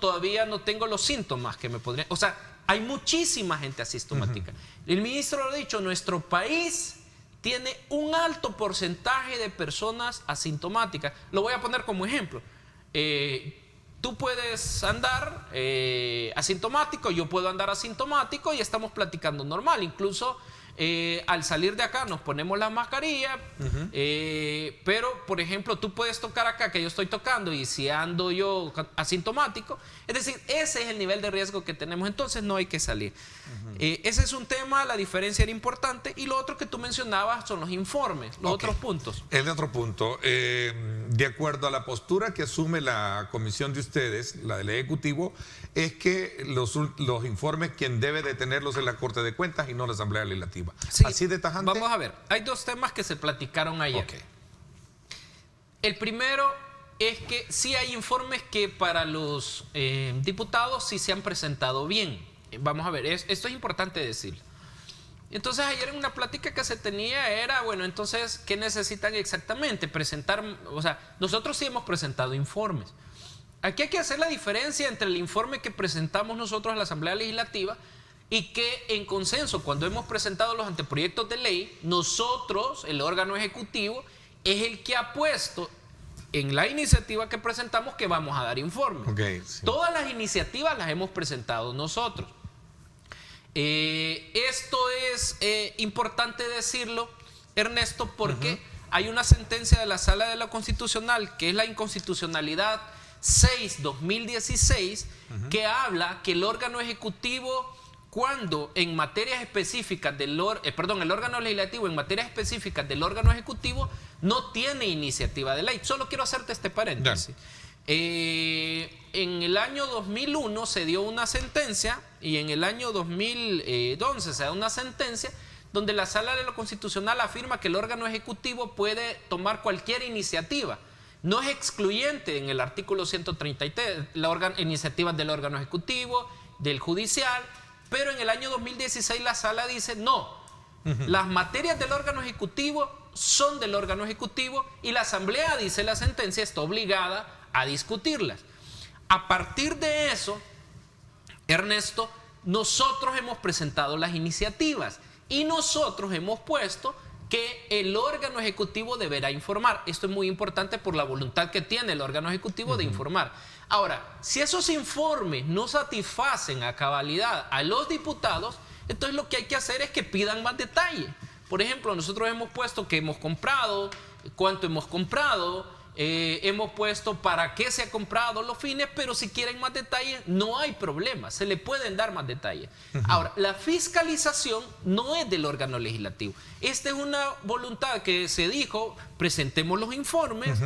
todavía no tengo los síntomas que me podrían... O sea, hay muchísima gente asintomática. El ministro lo ha dicho, nuestro país tiene un alto porcentaje de personas asintomáticas. Lo voy a poner como ejemplo. Tú puedes andar asintomático, yo puedo andar asintomático y estamos platicando normal. Incluso al salir de acá nos ponemos la mascarilla, pero por ejemplo tú puedes tocar acá que yo estoy tocando y si ando yo asintomático, es decir, ese es el nivel de riesgo que tenemos, entonces no hay que salir. Ese es un tema, la diferencia era importante, y lo otro que tú mencionabas son los informes, los otros puntos. El otro punto, de acuerdo a la postura que asume la comisión de ustedes, la del Ejecutivo, es que los informes quien debe de tenerlos es la Corte de Cuentas y no la Asamblea Legislativa. Sí, ¿así de tajante? Vamos a ver, hay dos temas que se platicaron ayer. Okay. El primero es que sí hay informes que para los diputados sí se han presentado bien. Vamos a ver, esto es importante decirlo. Entonces ayer en una plática que se tenía era, bueno, entonces, ¿qué necesitan exactamente? Presentar, o sea, nosotros sí hemos presentado informes. Aquí hay que hacer la diferencia entre el informe que presentamos nosotros a la Asamblea Legislativa y que en consenso, cuando hemos presentado los anteproyectos de ley, nosotros, el órgano ejecutivo, es el que ha puesto en la iniciativa que presentamos que vamos a dar informes. Okay, sí. Todas las iniciativas las hemos presentado nosotros. Esto es importante decirlo, Ernesto, porque hay una sentencia de la Sala de lo Constitucional, que es la inconstitucionalidad 6/2016, que habla que el órgano ejecutivo, cuando en materias específicas el órgano legislativo en materias específicas del órgano ejecutivo no tiene iniciativa de ley. Solo quiero hacerte este paréntesis. En el año 2001 se dio una sentencia y en el año 2011 se da una sentencia donde la Sala de lo Constitucional afirma que el órgano ejecutivo puede tomar cualquier iniciativa. No es excluyente en el artículo 133 iniciativas del órgano ejecutivo, del judicial, pero en el año 2016 la Sala dice no, las materias del órgano ejecutivo son del órgano ejecutivo y la Asamblea, dice la sentencia, está obligada a discutirlas. A partir de eso, Ernesto, nosotros hemos presentado las iniciativas y nosotros hemos puesto que el órgano ejecutivo deberá informar. Esto es muy importante por la voluntad que tiene el órgano ejecutivo de informar. Ahora, si esos informes no satisfacen a cabalidad a los diputados, entonces lo que hay que hacer es que pidan más detalle. Por ejemplo, nosotros hemos puesto que hemos comprado, cuánto hemos comprado, hemos puesto para qué se ha comprado, los fines, pero si quieren más detalles, no hay problema, se le pueden dar más detalles. Ahora, la fiscalización no es del órgano legislativo. Esta es una voluntad que se dijo, presentemos los informes,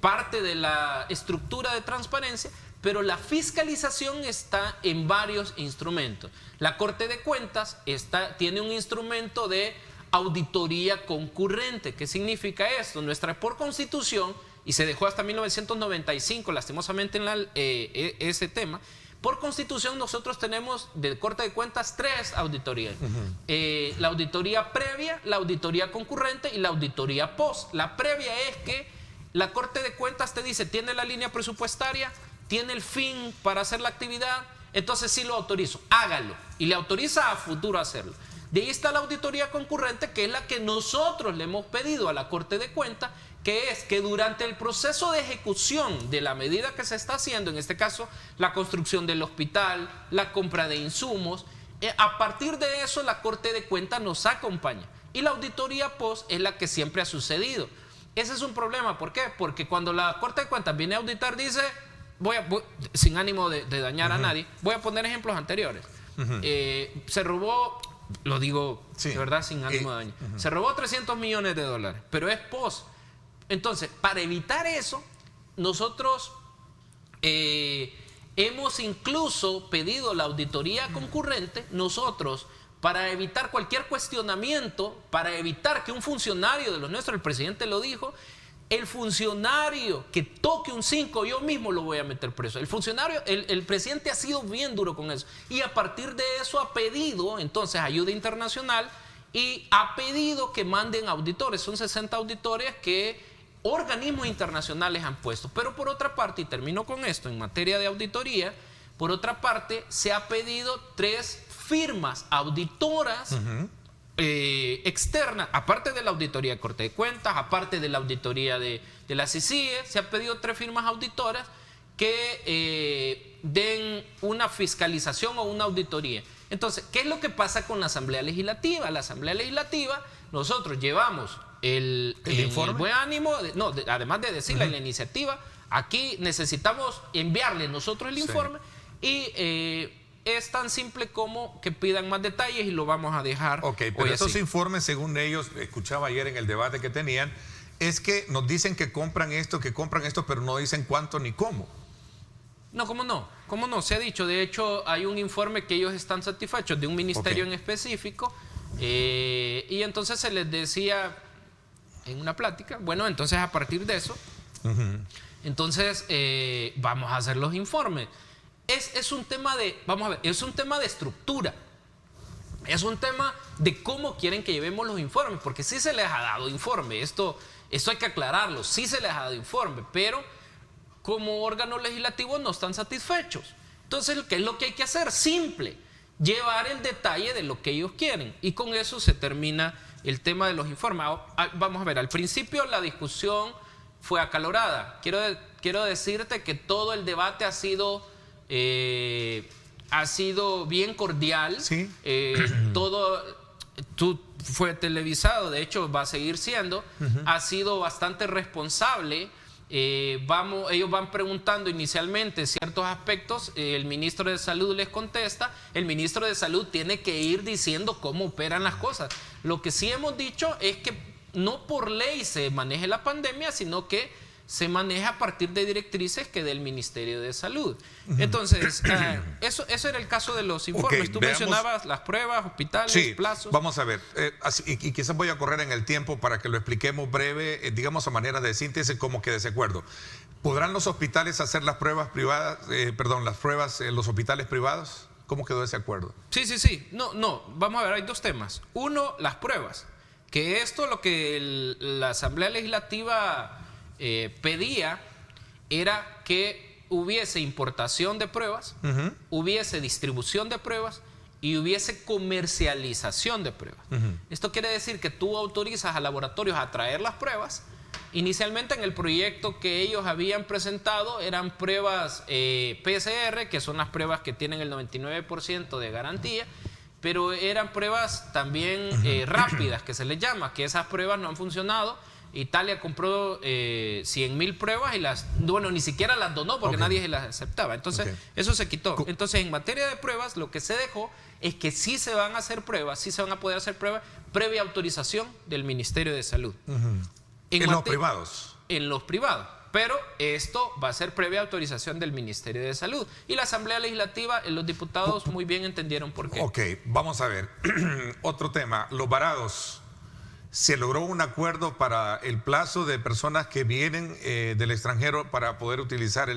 parte de la estructura de transparencia, pero la fiscalización está en varios instrumentos. La Corte de Cuentas tiene un instrumento de auditoría concurrente. ¿Qué significa esto? Por constitución, y se dejó hasta 1995, lastimosamente, ese tema, por constitución nosotros tenemos de Corte de Cuentas 3 auditorías. La auditoría previa, la auditoría concurrente y la auditoría post. La previa es que la Corte de Cuentas te dice, tiene la línea presupuestaria, tiene el fin para hacer la actividad, entonces sí lo autorizo, hágalo. Y le autoriza a futuro hacerlo. De ahí está la auditoría concurrente, que es la que nosotros le hemos pedido a la Corte de Cuentas, que es que durante el proceso de ejecución de la medida que se está haciendo, en este caso la construcción del hospital, la compra de insumos, a partir de eso la Corte de Cuentas nos acompaña. Y la auditoría post es la que siempre ha sucedido. Ese es un problema, ¿por qué? Porque cuando la Corte de Cuentas viene a auditar, dice, sin ánimo de dañar a nadie, voy a poner ejemplos anteriores. Se robó... Lo digo de verdad sin ánimo de daño. Se robó $300 millones, pero es post. Entonces, para evitar eso, nosotros hemos incluso pedido la auditoría concurrente, nosotros, para evitar cualquier cuestionamiento, para evitar que un funcionario de los nuestros, el presidente lo dijo, el funcionario que toque un 5, yo mismo lo voy a meter preso. El presidente ha sido bien duro con eso. Y a partir de eso ha pedido entonces ayuda internacional y ha pedido que manden auditores. Son 60 auditores que organismos internacionales han puesto. Pero por otra parte, y termino con esto, en materia de auditoría, por otra parte se ha pedido 3 firmas auditoras externa, aparte de la auditoría de Corte de Cuentas, aparte de la auditoría de la CICIE, se han pedido 3 firmas auditoras que den una fiscalización o una auditoría. Entonces, ¿qué es lo que pasa con la Asamblea Legislativa? La Asamblea Legislativa, nosotros llevamos el informe, el buen ánimo, además de decirle la iniciativa, aquí necesitamos enviarle nosotros el informe y es tan simple como que pidan más detalles y lo vamos a dejar. Ok, pero esos informes, según ellos, escuchaba ayer en el debate que tenían, es que nos dicen que compran esto, pero no dicen cuánto ni cómo. No, ¿cómo no? ¿Cómo no? Se ha dicho, de hecho, hay un informe que ellos están satisfechos de un ministerio en específico y entonces se les decía en una plática, bueno, entonces a partir de eso, entonces vamos a hacer los informes. Es un tema de, vamos a ver, es un tema de estructura. Es un tema de cómo quieren que llevemos los informes, porque sí se les ha dado informe, esto hay que aclararlo, sí se les ha dado informe, pero como órgano legislativo no están satisfechos. Entonces, ¿qué es lo que hay que hacer? Simple, llevar el detalle de lo que ellos quieren, y con eso se termina el tema de los informes. Vamos a ver, al principio la discusión fue acalorada. Quiero decirte que todo el debate ha sido bien cordial. Sí. Fue televisado, de hecho va a seguir siendo. Ha sido bastante responsable. Ellos van preguntando inicialmente ciertos aspectos, el ministro de Salud les contesta, el ministro de Salud tiene que ir diciendo cómo operan las cosas. Lo que sí hemos dicho es que no por ley se maneje la pandemia, sino que se maneja a partir de directrices que del Ministerio de Salud. Entonces, eso era el caso de los informes. Okay, tú mencionabas las pruebas, hospitales, plazos. Vamos a ver, y quizás voy a correr en el tiempo para que lo expliquemos breve, digamos a manera de síntesis, como que desacuerdo. ¿Podrán los hospitales hacer las pruebas privadas, las pruebas en los hospitales privados? ¿Cómo quedó ese acuerdo? Sí. No, vamos a ver, hay 2 temas. Uno, las pruebas, que esto lo que la Asamblea Legislativa pedía era que hubiese importación de pruebas, hubiese distribución de pruebas y hubiese comercialización de pruebas. Esto quiere decir que tú autorizas a laboratorios a traer las pruebas. Inicialmente en el proyecto que ellos habían presentado eran pruebas PCR, que son las pruebas que tienen el 99% de garantía, pero eran pruebas también rápidas, que se les llama, que esas pruebas no han funcionado. Italia compró 100.000 pruebas y ni siquiera las donó porque nadie se las aceptaba. Entonces, eso se quitó. Entonces, en materia de pruebas, lo que se dejó es que sí se van a hacer pruebas, sí se van a poder hacer pruebas previa autorización del Ministerio de Salud. ¿En los privados? En los privados. Pero esto va a ser previa autorización del Ministerio de Salud. Y la Asamblea Legislativa, los diputados muy bien entendieron por qué. Ok, vamos a ver. Otro tema, los varados. ¿Se logró un acuerdo para el plazo de personas que vienen del extranjero para poder utilizar,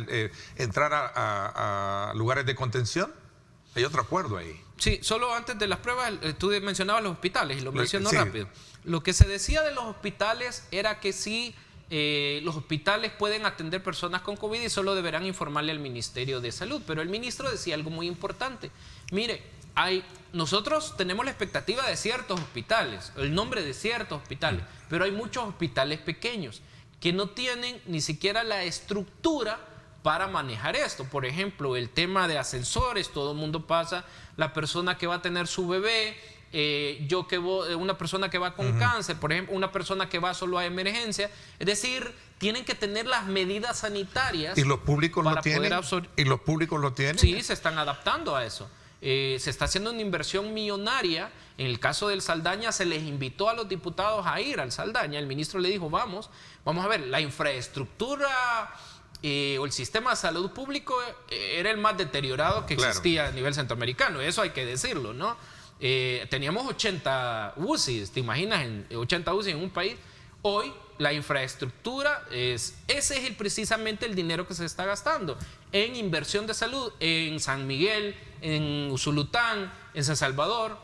entrar a lugares de contención? ¿Hay otro acuerdo ahí? Sí, solo antes de las pruebas, tú mencionabas los hospitales y lo menciono rápido. Lo que se decía de los hospitales era que sí, los hospitales pueden atender personas con COVID y solo deberán informarle al Ministerio de Salud. Pero el ministro decía algo muy importante. Mire, nosotros tenemos la expectativa de ciertos hospitales, el nombre de ciertos hospitales, pero hay muchos hospitales pequeños que no tienen ni siquiera la estructura para manejar esto. Por ejemplo, el tema de ascensores, todo el mundo pasa, la persona que va a tener su bebé, una persona que va con cáncer, por ejemplo, una persona que va solo a emergencia. Es decir, tienen que tener las medidas sanitarias. ¿Y los públicos lo tienen? ¿Y los públicos lo tienen? Sí, se están adaptando a eso. Se está haciendo una inversión millonaria. En el caso del Saldaña se les invitó a los diputados a ir al Saldaña. El ministro le dijo, vamos a ver, la infraestructura o el sistema de salud público era el más deteriorado que existía a nivel centroamericano. Eso hay que decirlo, ¿no? teníamos 80 UCIs, ¿te imaginas? 80 UCIs en un país. Hoy la infraestructura ese es precisamente el dinero que se está gastando en inversión de salud en San Miguel, en Usulután, en San Salvador.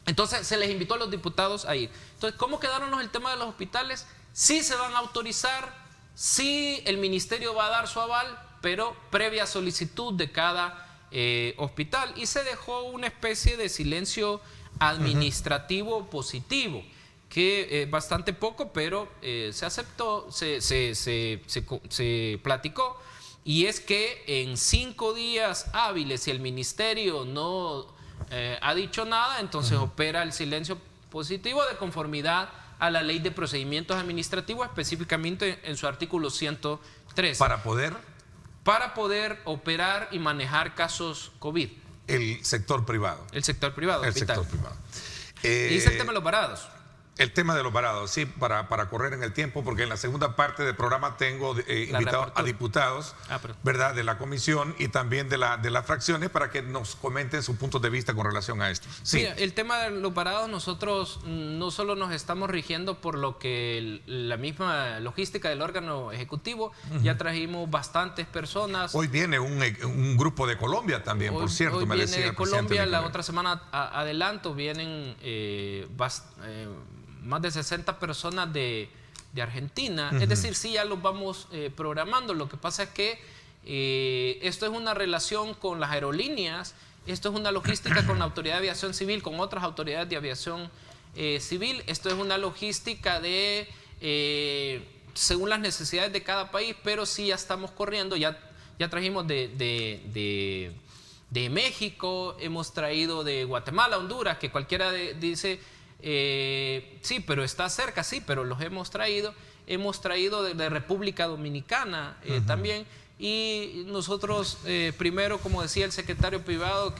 Entonces se les invitó a los diputados a ir. Entonces, ¿cómo quedaron el tema de los hospitales? Sí se van a autorizar, sí el ministerio va a dar su aval, pero previa solicitud de cada hospital, y se dejó una especie de silencio administrativo positivo, que bastante poco, pero se aceptó, se platicó, y es que en 5 días hábiles, si el ministerio no ha dicho nada, entonces opera el silencio positivo de conformidad a la Ley de Procedimientos Administrativos, específicamente en su artículo 113. Para poder operar y manejar casos COVID. El sector privado. El sector privado. El sector privado. Y dice el tema de los varados. El tema de los varados, sí, para correr en el tiempo, porque en la segunda parte del programa tengo invitados a diputados, ¿verdad?, de la comisión y también de las fracciones, para que nos comenten sus puntos de vista con relación a esto. Sí. Mira, el tema de los varados, nosotros no solo nos estamos rigiendo por lo que la misma logística del órgano ejecutivo, ya trajimos bastantes personas. Hoy viene un grupo de Colombia también, por cierto, hoy me viene decía de Colombia, la otra semana adelanto vienen más de 60 personas de Argentina. Es decir, sí, ya los vamos programando. Lo que pasa es que esto es una relación con las aerolíneas, esto es una logística con la Autoridad de Aviación Civil, con otras autoridades de aviación civil. Esto es una logística según las necesidades de cada país, pero sí ya estamos corriendo. Ya trajimos de México, hemos traído de Guatemala, Honduras, que cualquiera dice... sí, pero está cerca, sí, pero los hemos traído de República Dominicana también, y nosotros primero, como decía el secretario privado,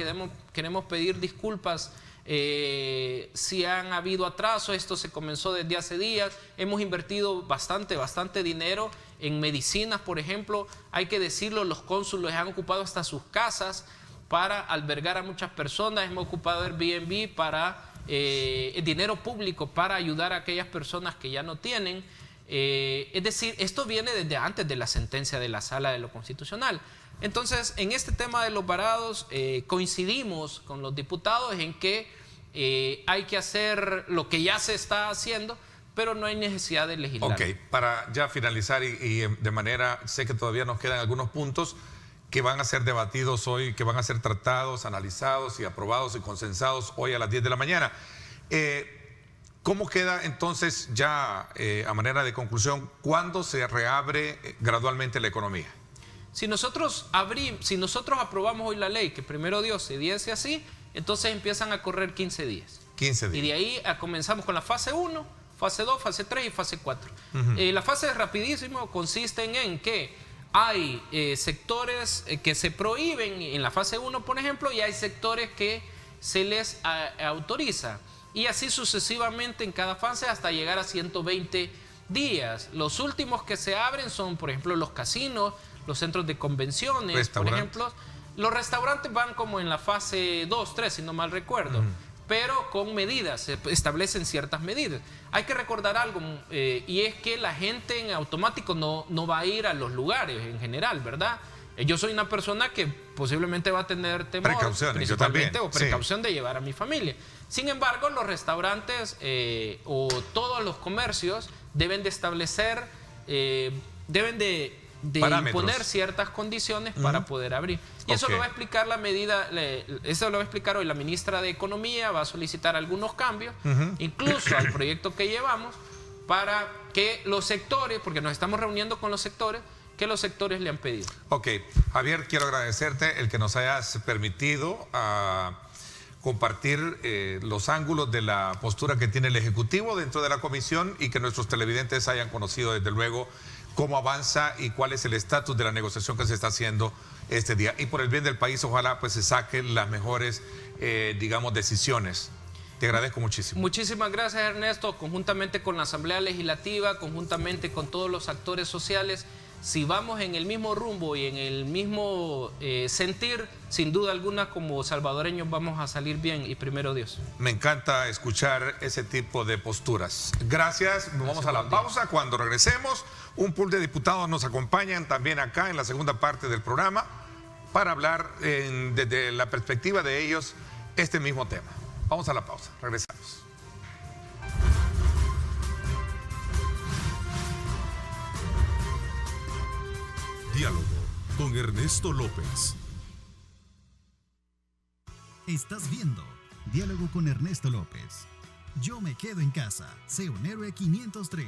queremos pedir disculpas si han habido atrasos. Esto se comenzó desde hace días. Hemos invertido bastante dinero en medicinas, por ejemplo. Hay que decirlo, los cónsules han ocupado hasta sus casas para albergar a muchas personas. Hemos ocupado Airbnb para el dinero público para ayudar a aquellas personas que ya no tienen. Es decir, esto viene desde antes de la sentencia de la Sala de lo Constitucional. Entonces, en este tema de los varados, coincidimos con los diputados en que hay que hacer lo que ya se está haciendo, pero no hay necesidad de legislar. Ok, para ya finalizar y de manera, sé que todavía nos quedan algunos puntos que van a ser debatidos hoy, que van a ser tratados, analizados y aprobados y consensados hoy a las 10 de la mañana. ¿Cómo queda entonces ya a manera de conclusión, cuándo se reabre gradualmente la economía? Si nosotros aprobamos hoy la ley, que primero Dios se diese así, entonces empiezan a correr 15 días. 15 días. Y de ahí comenzamos con la fase 1, fase 2, fase 3 y fase 4. La fase rapidísimo consiste en que hay sectores que se prohíben en la fase 1, por ejemplo, y hay sectores que se les autoriza. Y así sucesivamente en cada fase hasta llegar a 120 días. Los últimos que se abren son, por ejemplo, los casinos, los centros de convenciones, por ejemplo. Los restaurantes van como en la fase 2, 3, si no mal recuerdo. Pero con medidas, se establecen ciertas medidas. Hay que recordar algo, y es que la gente en automático no va a ir a los lugares en general, ¿verdad? Yo soy una persona que posiblemente va a tener temor, principalmente, o precaución de llevar a mi familia. Sin embargo, los restaurantes o todos los comercios deben de establecer, deben de imponer ciertas condiciones para poder abrir. Y eso lo va a explicar eso lo va a explicar hoy la ministra de Economía. Va a solicitar algunos cambios, incluso al proyecto que llevamos, para que los sectores, porque nos estamos reuniendo con los sectores, que los sectores le han pedido. Ok, Javier, quiero agradecerte el que nos hayas permitido compartir los ángulos de la postura que tiene el Ejecutivo dentro de la comisión, y que nuestros televidentes hayan conocido desde luego cómo avanza y cuál es el estatus de la negociación que se está haciendo este día. Y por el bien del país, ojalá pues se saquen las mejores, digamos, decisiones. Te agradezco muchísimo. Muchísimas gracias, Ernesto. Conjuntamente con la Asamblea Legislativa, conjuntamente con todos los actores sociales, si vamos en el mismo rumbo y en el mismo sentir, sin duda alguna como salvadoreños vamos a salir bien y primero Dios. Me encanta escuchar ese tipo de posturas. Gracias. Vamos a la pausa. Cuando regresemos, un pool de diputados nos acompañan también acá en la segunda parte del programa para hablar desde la perspectiva de ellos este mismo tema. Vamos a la pausa. Regresamos. Diálogo con Ernesto López. Estás viendo Diálogo con Ernesto López. Yo me quedo en casa. Sé un héroe 503.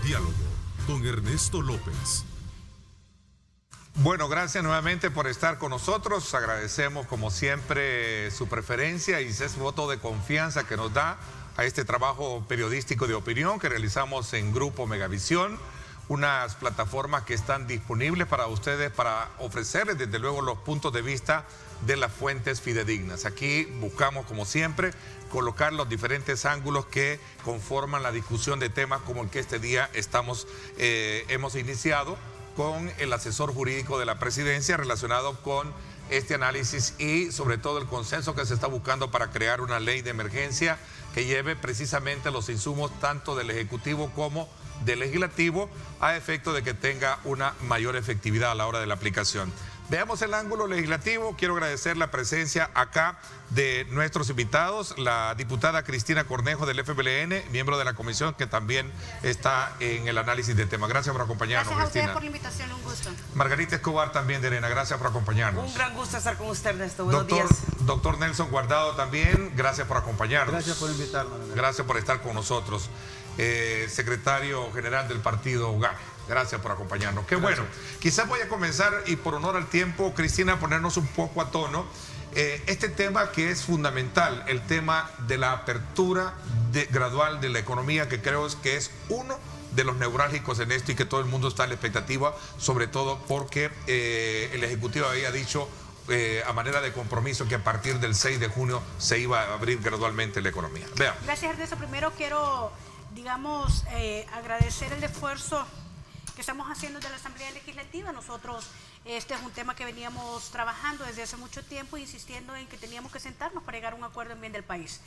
Diálogo con Ernesto López. Bueno, gracias nuevamente por estar con nosotros. Agradecemos como siempre su preferencia y ese voto de confianza que nos da a este trabajo periodístico de opinión que realizamos en Grupo Megavisión, unas plataformas que están disponibles para ustedes para ofrecerles desde luego los puntos de vista de las fuentes fidedignas. Aquí buscamos como siempre colocar los diferentes ángulos que conforman la discusión de temas como el que este día hemos iniciado con el asesor jurídico de la presidencia relacionado con este análisis y sobre todo el consenso que se está buscando para crear una ley de emergencia que lleve precisamente los insumos tanto del Ejecutivo como del Legislativo a efecto de que tenga una mayor efectividad a la hora de la aplicación. Veamos el ángulo legislativo. Quiero agradecer la presencia acá de nuestros invitados, la diputada Cristina Cornejo del FBLN, miembro de la comisión que también está en el análisis del tema. Gracias por acompañarnos, Gracias a Cristina. ustedes por la invitación, un gusto. Margarita Escobar también de ERENA, gracias por acompañarnos. Un gran gusto estar con usted, Ernesto. Buenos días. Doctor Nelson Guardado también, gracias por acompañarnos. Gracias por invitarnos. Gracias por estar con nosotros. Secretario general del partido UGAR. Gracias por acompañarnos. Qué bueno. Quizás voy a comenzar, y por honor al tiempo, Cristina, a ponernos un poco a tono. Este tema que es fundamental, el tema de la apertura gradual de la economía, que creo que es uno de los neurálgicos en esto y que todo el mundo está en la expectativa, sobre todo porque el Ejecutivo había dicho a manera de compromiso que a partir del 6 de junio se iba a abrir gradualmente la economía. Veamos. Gracias, Ernesto. Primero quiero, agradecer el esfuerzo que estamos haciendo de la Asamblea Legislativa. Nosotros, este es un tema que veníamos trabajando desde hace mucho tiempo, insistiendo en que teníamos que sentarnos para llegar a un acuerdo en bien del país.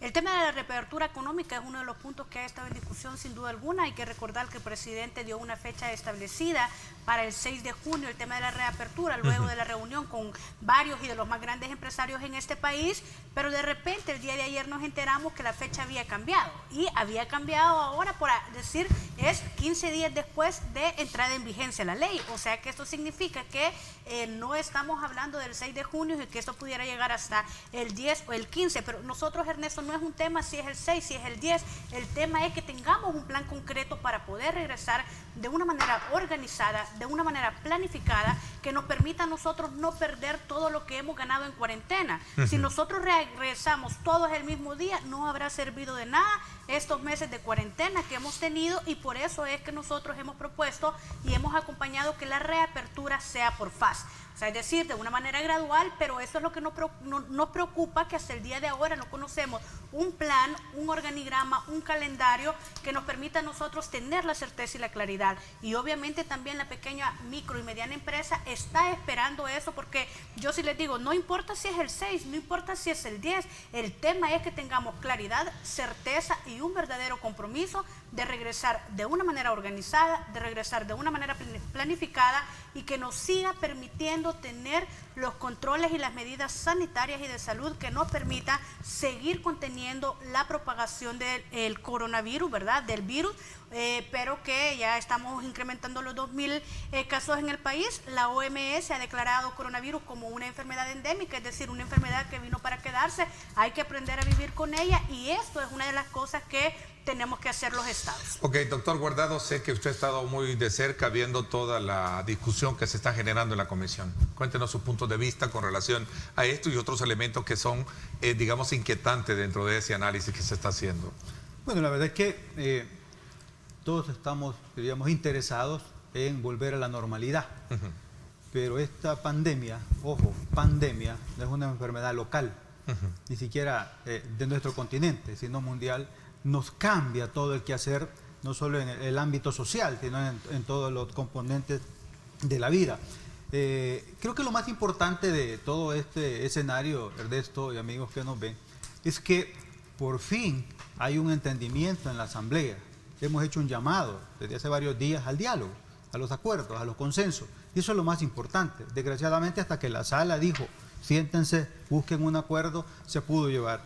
El tema de la reapertura económica es uno de los puntos que ha estado en discusión sin duda alguna. Hay que recordar que el presidente dio una fecha establecida para el 6 de junio, el tema de la reapertura, luego de la reunión con varios y de los más grandes empresarios en este país, pero de repente el día de ayer nos enteramos que la fecha había cambiado, y había cambiado ahora, por decir, es 15 días después de entrada en vigencia la ley. O sea que esto significa que no estamos hablando del 6 de junio y que esto pudiera llegar hasta el 10 o el 15, pero nosotros, Ernesto, no es un tema si es el 6, si es el 10, el tema es que tengamos un plan concreto para poder regresar de una manera organizada, de una manera planificada, que nos permita a nosotros no perder todo lo que hemos ganado en cuarentena. Si nosotros regresamos todos el mismo día, no habrá servido de nada estos meses de cuarentena que hemos tenido, y por eso es que nosotros hemos propuesto y hemos acompañado que la reapertura sea por fase. O sea, es decir, de una manera gradual, pero eso es lo que nos preocupa, que hasta el día de ahora no conocemos un plan, un organigrama, un calendario que nos permita a nosotros tener la certeza y la claridad. Y obviamente también la pequeña, micro y mediana empresa está esperando eso, porque yo sí les digo, no importa si es el 6, no importa si es el 10, el tema es que tengamos claridad, certeza y un verdadero compromiso de regresar de una manera organizada, de regresar de una manera planificada, y que nos siga permitiendo tener los controles y las medidas sanitarias y de salud que nos permita seguir conteniendo la propagación del coronavirus, ¿verdad? Del virus, pero que ya estamos incrementando los 2.000 casos en el país. La OMS ha declarado coronavirus como una enfermedad endémica, es decir, una enfermedad que vino para quedarse. Hay que aprender a vivir con ella, y esto es una de las cosas que tenemos que hacer los estados. Ok, doctor Guardado, sé que usted ha estado muy de cerca viendo toda la discusión que se está generando en la comisión. Cuéntenos sus puntos de vista con relación a esto y otros elementos que son, digamos, inquietantes dentro de ese análisis que se está haciendo. Bueno, la verdad es que todos estamos, diríamos, interesados en volver a la normalidad. Pero esta pandemia, ojo, pandemia, no es una enfermedad local. ni siquiera de nuestro continente, sino mundial, nos cambia todo el quehacer, no solo en el ámbito social, sino en todos los componentes de la vida. Creo que lo más importante de todo este escenario, Ernesto y amigos que nos ven, es que por fin hay un entendimiento en la Asamblea. Hemos hecho un llamado desde hace varios días al diálogo, a los acuerdos, a los consensos. Y eso es lo más importante. Desgraciadamente, hasta que la sala dijo, siéntense, busquen un acuerdo, se pudo llevar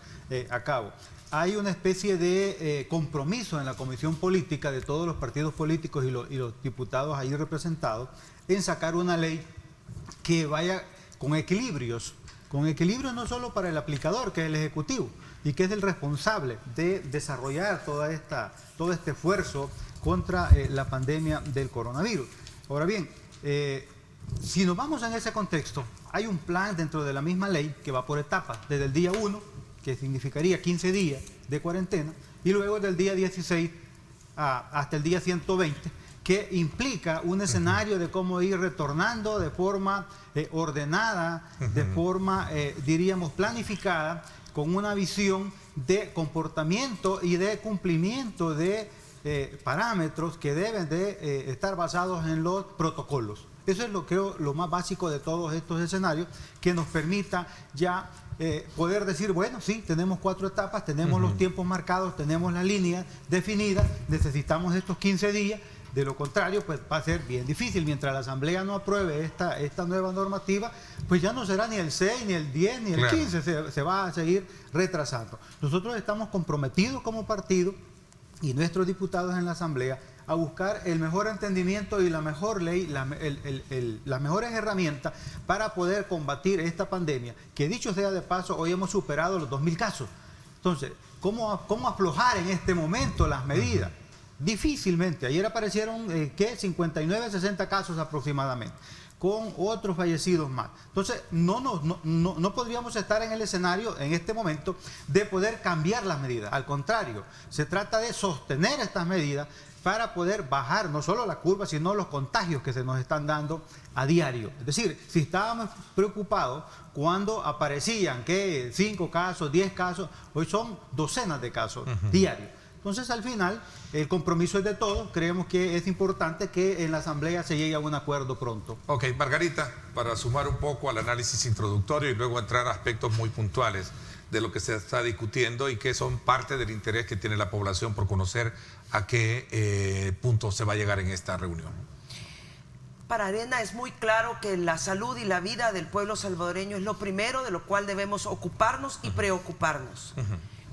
a cabo. Hay una especie de compromiso en la Comisión Política de todos los partidos políticos y los diputados ahí representados en sacar una ley que vaya con equilibrios no solo para el aplicador, que es el Ejecutivo, y que es el responsable de desarrollar todo este esfuerzo contra la pandemia del coronavirus. Ahora bien, si nos vamos en ese contexto, hay un plan dentro de la misma ley que va por etapas, desde el día 1, que significaría 15 días de cuarentena, y luego del día 16 hasta el día 120, que implica un escenario de cómo ir retornando de forma ordenada, de forma, diríamos, planificada, con una visión de comportamiento y de cumplimiento de parámetros que deben de estar basados en los protocolos. Eso es lo más básico de todos estos escenarios, que nos permita ya poder decir, bueno, sí, tenemos 4 etapas, tenemos los tiempos marcados, tenemos la línea definida, necesitamos estos 15 días. De lo contrario, pues va a ser bien difícil. Mientras la Asamblea no apruebe esta nueva normativa, pues ya no será ni el 6, ni el 10, ni el 15, se va a seguir retrasando. Nosotros estamos comprometidos como partido y nuestros diputados en la Asamblea a buscar el mejor entendimiento y la mejor ley, las mejores herramientas para poder combatir esta pandemia, que dicho sea de paso, hoy hemos superado los 2.000 casos. Entonces, ¿cómo aflojar en este momento las medidas? Difícilmente. Ayer aparecieron, 59, 60 casos aproximadamente, con otros fallecidos más. Entonces, no podríamos estar en el escenario, en este momento, de poder cambiar las medidas. Al contrario, se trata de sostener estas medidas para poder bajar no solo la curva, sino los contagios que se nos están dando a diario. Es decir, si estábamos preocupados cuando aparecían que 5 casos, 10 casos, hoy son docenas de casos diarios. Entonces, al final, el compromiso es de todos. Creemos que es importante que en la Asamblea se llegue a un acuerdo pronto. Ok, Margarita, para sumar un poco al análisis introductorio y luego entrar a aspectos muy puntuales de lo que se está discutiendo y que son parte del interés que tiene la población por conocer a qué punto se va a llegar en esta reunión. Para Arena es muy claro que la salud y la vida del pueblo salvadoreño es lo primero de lo cual debemos ocuparnos y preocuparnos.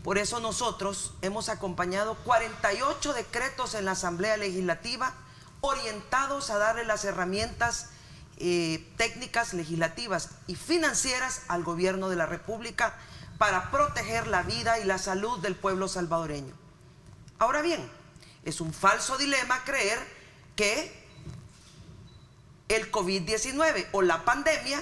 Por eso nosotros hemos acompañado 48 decretos en la Asamblea Legislativa orientados a darle las herramientas técnicas, legislativas y financieras al gobierno de la República para proteger la vida y la salud del pueblo salvadoreño. Ahora bien, es un falso dilema creer que el COVID-19 o la pandemia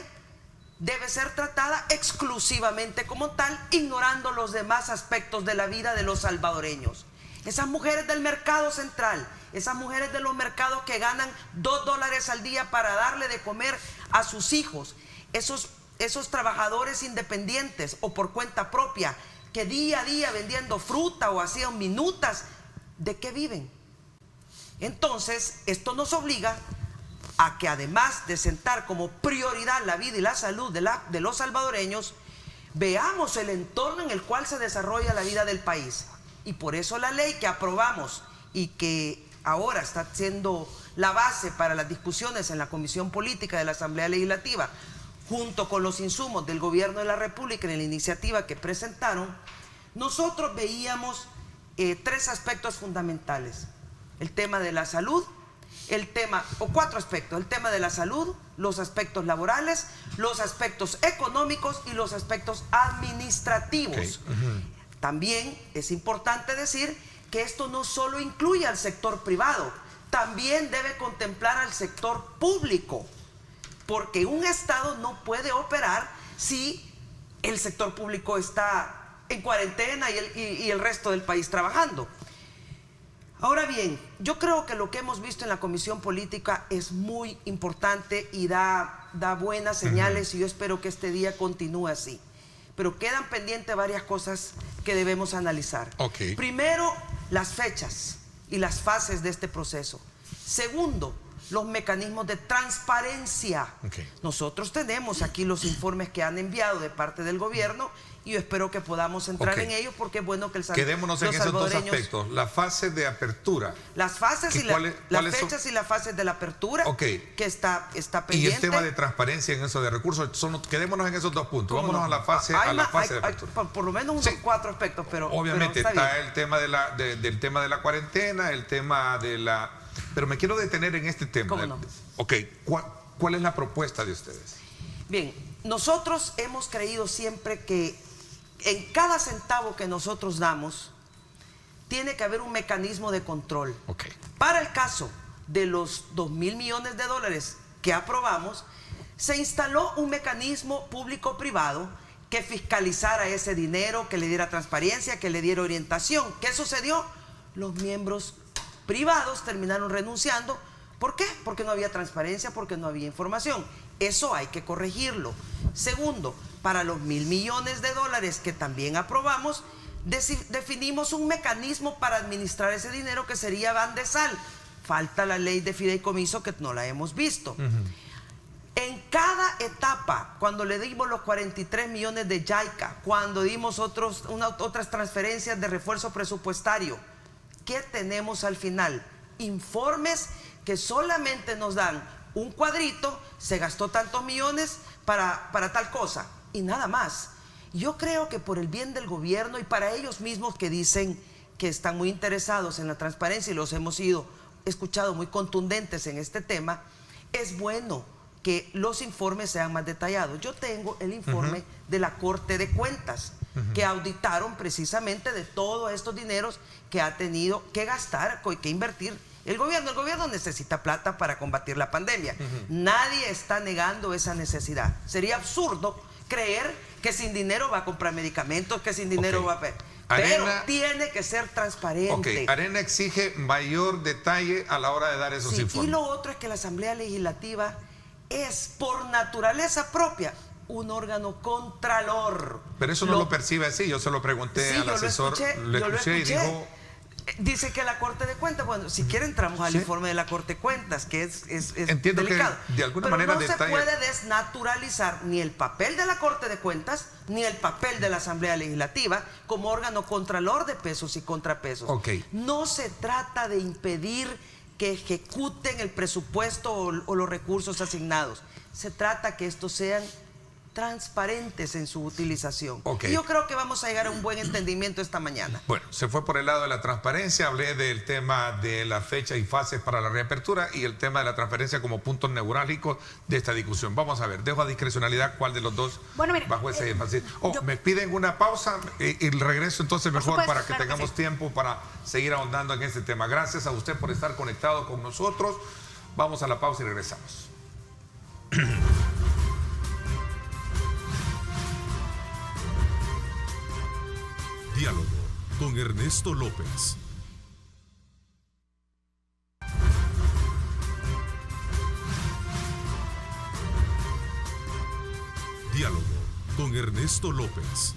debe ser tratada exclusivamente como tal, ignorando los demás aspectos de la vida de los salvadoreños. Esas mujeres del mercado central, esas mujeres de los mercados que ganan $2 al día para darle de comer a sus hijos, esos trabajadores independientes o por cuenta propia que día a día vendiendo fruta o hacían minutas, ¿de qué viven? Entonces, esto nos obliga a que además de sentar como prioridad la vida y la salud de los salvadoreños, veamos el entorno en el cual se desarrolla la vida del país. Y por eso la ley que aprobamos y que ahora está siendo la base para las discusiones en la Comisión Política de la Asamblea Legislativa, junto con los insumos del Gobierno de la República en la iniciativa que presentaron, nosotros veíamos 3 aspectos fundamentales. El tema de la salud, o 4 aspectos: el tema de la salud, los aspectos laborales, los aspectos económicos y los aspectos administrativos. También es importante decir que esto no solo incluye al sector privado, también debe contemplar al sector público, porque un Estado no puede operar si el sector público está en cuarentena y el resto del país trabajando. Ahora bien, yo creo que lo que hemos visto en la Comisión Política es muy importante y da buenas señales, y yo espero que este día continúe así. pero quedan pendientes varias cosas que debemos analizar. Ok. Primero, las fechas y las fases de este proceso. Segundo, los mecanismos de transparencia. Ok. Nosotros tenemos aquí los informes que han enviado de parte del gobierno y yo espero que podamos entrar Ok. en ellos porque es bueno que Quedémonos en los esos dos salvadoreños... aspectos. La fase de apertura. Las fases y ¿Cuáles las son? fechas y las fases de la apertura, Ok. que está Y pendiente. el tema de transparencia en eso de recursos. Quedémonos en esos dos puntos. ¿Cómo Vámonos no? a la fase, Hay de hay apertura. por lo menos unos Sí. 4 aspectos, pero Obviamente pero está bien. el tema del tema de la cuarentena, el tema de la... Pero me quiero detener en este tema. ¿Cómo no? Ok, ¿cuál es la propuesta de ustedes? Bien, nosotros hemos creído siempre que en cada centavo que nosotros damos tiene que haber un mecanismo de control. Ok. Para el caso de los 2.000 millones de dólares que aprobamos, se instaló un mecanismo público-privado que fiscalizara ese dinero, que le diera transparencia, que le diera orientación. ¿Qué sucedió? Los miembros privados terminaron renunciando. ¿Por qué? Porque no había transparencia, porque no había información. Eso hay que corregirlo. Segundo, para los 1.000 millones de dólares que también aprobamos, definimos un mecanismo para administrar ese dinero que sería bandesal. Falta la ley de fideicomiso que no la hemos visto. En cada etapa, cuando le dimos los 43 millones de JICA, cuando dimos otras transferencias de refuerzo presupuestario, ¿qué tenemos al final? Informes que solamente nos dan un cuadrito, se gastó tantos millones para tal cosa y nada más. Yo creo que por el bien del gobierno y para ellos mismos que dicen que están muy interesados en la transparencia y los hemos escuchado muy contundentes en este tema, es bueno que los informes sean más detallados. Yo tengo el informe de la Corte de Cuentas que auditaron precisamente de todos estos dineros que ha tenido que gastar, que invertir el gobierno. El gobierno necesita plata para combatir la pandemia. Nadie está negando esa necesidad. Sería absurdo creer que sin dinero va a comprar medicamentos, que sin dinero va a... Pero tiene que ser transparente. Ok, Arena exige mayor detalle a la hora de dar esos informes. Y lo otro es que la Asamblea Legislativa es por naturaleza propia un órgano contralor. Pero eso no lo percibe así. Yo se lo pregunté al asesor. Yo lo escuché y dijo... Dice que la Corte de Cuentas, bueno, si quiere entramos al informe de la Corte de Cuentas, que es Entiendo delicado. que de alguna Pero manera no se puede desnaturalizar ni el papel de la Corte de Cuentas, ni el papel de la Asamblea Legislativa como órgano contralor de pesos y contrapesos. Okay. No se trata de impedir que ejecuten el presupuesto o los recursos asignados. Se trata que estos sean transparentes en su utilización. Okay. Y yo creo que vamos a llegar a un buen entendimiento esta mañana. Bueno, se fue por el lado de la transparencia, hablé del tema de la fecha y fases para la reapertura y el tema de la transparencia como puntos neurálgicos de esta discusión. Vamos a ver, dejo a discrecionalidad cuál de los dos bajo ese énfasis. Me piden una pausa y regreso entonces mejor supuesto, para que tengamos tiempo para seguir ahondando en este tema. Gracias a usted por estar conectado con nosotros. Vamos a la pausa y regresamos. Diálogo con Ernesto López. Diálogo con Ernesto López.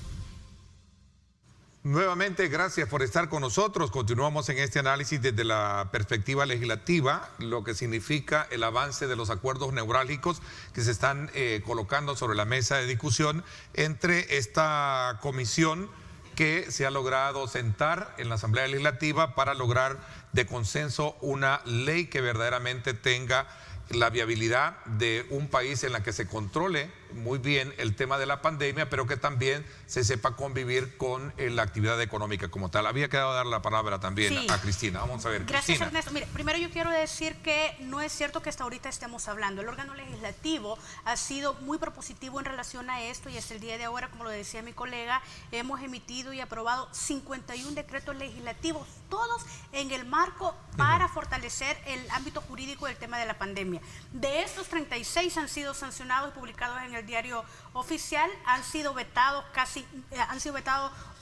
Nuevamente, gracias por estar con nosotros. Continuamos en este análisis desde la perspectiva legislativa, lo que significa el avance de los acuerdos neurálgicos que se están colocando sobre la mesa de discusión entre esta comisión que se ha logrado sentar en la Asamblea Legislativa para lograr de consenso una ley que verdaderamente tenga la viabilidad de un país en la que se controle muy bien el tema de la pandemia, pero que también se sepa convivir con la actividad económica como tal. Había quedado dar la palabra también a Cristina. Vamos a ver, Gracias, Cristina. Ernesto. Mire, primero yo quiero decir que no es cierto que hasta ahorita estemos hablando. El órgano legislativo ha sido muy propositivo en relación a esto y hasta el día de ahora, como lo decía mi colega, hemos emitido y aprobado 51 decretos legislativos, todos en el marco para fortalecer el ámbito jurídico del tema de la pandemia. De estos, 36 han sido sancionados y publicados en el el diario oficial. Han sido vetados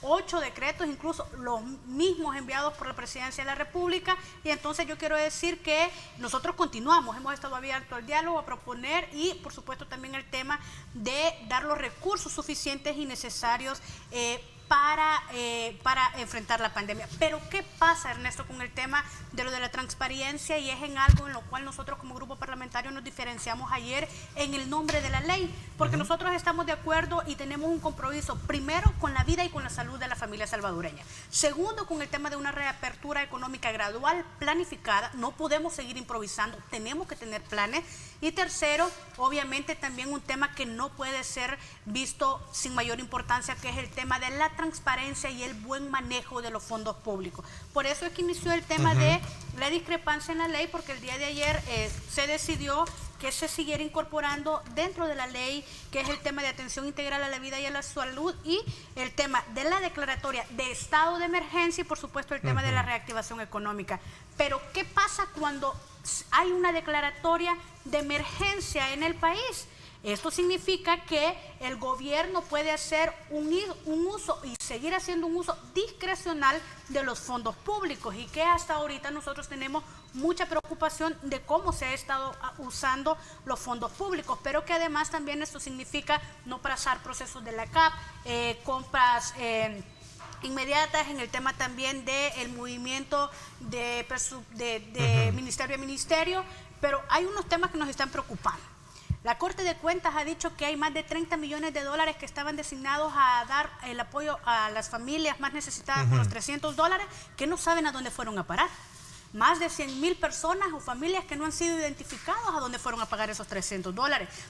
8 decretos, incluso los mismos enviados por la Presidencia de la República, y entonces yo quiero decir que nosotros continuamos, hemos estado abiertos al diálogo, a proponer y por supuesto también el tema de dar los recursos suficientes y necesarios para enfrentar la pandemia. Pero ¿qué pasa, Ernesto, con el tema de lo de la transparencia? Y es en algo en lo cual nosotros como grupo parlamentario nos diferenciamos ayer en el nombre de la ley, porque nosotros estamos de acuerdo y tenemos un compromiso, primero, con la vida y con la salud de la familia salvadoreña. Segundo, con el tema de una reapertura económica gradual, planificada. No podemos seguir improvisando, tenemos que tener planes. Y tercero, obviamente también un tema que no puede ser visto sin mayor importancia, que es el tema de la transparencia y el buen manejo de los fondos públicos. Por eso es que inició el tema de la discrepancia en la ley, porque el día de ayer se decidió que se siguiera incorporando dentro de la ley, que es el tema de atención integral a la vida y a la salud, y el tema de la declaratoria de estado de emergencia y por supuesto el tema de la reactivación económica. Pero ¿qué pasa cuando hay una declaratoria de emergencia en el país? Esto significa que el gobierno puede hacer un uso y seguir haciendo un uso discrecional de los fondos públicos, y que hasta ahorita nosotros tenemos mucha preocupación de cómo se ha estado usando los fondos públicos, pero que además también esto significa no pasar procesos de la CAP, compras inmediatas en el tema también del movimiento de ministerio a ministerio, pero hay unos temas que nos están preocupando. La Corte de Cuentas ha dicho que hay más de 30 millones de dólares que estaban designados a dar el apoyo a las familias más necesitadas con los $300, que no saben a dónde fueron a parar. Más de 100,000 personas o familias que no han sido identificados a dónde fueron a pagar esos $300.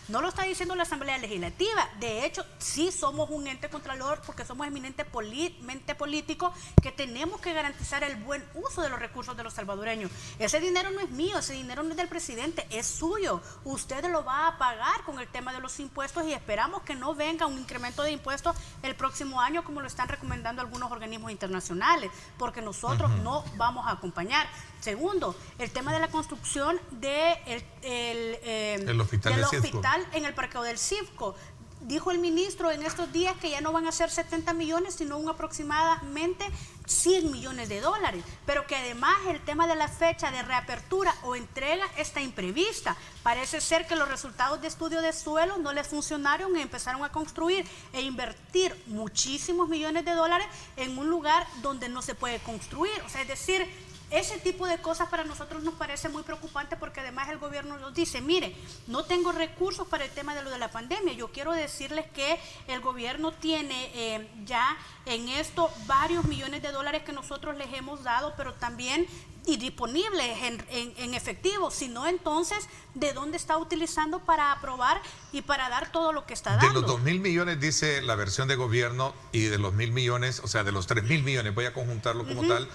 No lo está diciendo la Asamblea Legislativa. De hecho, sí somos un ente contralor, porque somos eminente político, que tenemos que garantizar el buen uso de los recursos de los salvadoreños. Ese dinero no es mío, ese dinero no es del presidente, es suyo. Usted lo va a pagar con el tema de los impuestos, y esperamos que no venga un incremento de impuestos el próximo año, como lo están recomendando algunos organismos internacionales, porque nosotros no vamos a acompañar. Segundo, el tema de la construcción del hospital en el parqueo del Cifco. Dijo el ministro en estos días que ya no van a ser 70 millones, sino aproximadamente 100 millones de dólares, pero que además el tema de la fecha de reapertura o entrega está imprevista. Parece ser que los resultados de estudio de suelo no les funcionaron y empezaron a construir e invertir muchísimos millones de dólares en un lugar donde no se puede construir. O sea, es decir, ese tipo de cosas para nosotros nos parece muy preocupante, porque además el gobierno nos dice, mire, no tengo recursos para el tema de lo de la pandemia. Yo quiero decirles que el gobierno tiene ya en esto varios millones de dólares que nosotros les hemos dado, pero también y disponibles en efectivo. Si no, entonces, ¿de dónde está utilizando para aprobar y para dar todo lo que está dando? De los 2,000 millones, dice la versión de gobierno, y de los 1,000 millones, o sea, de los 3,000 millones, voy a conjuntarlo como tal,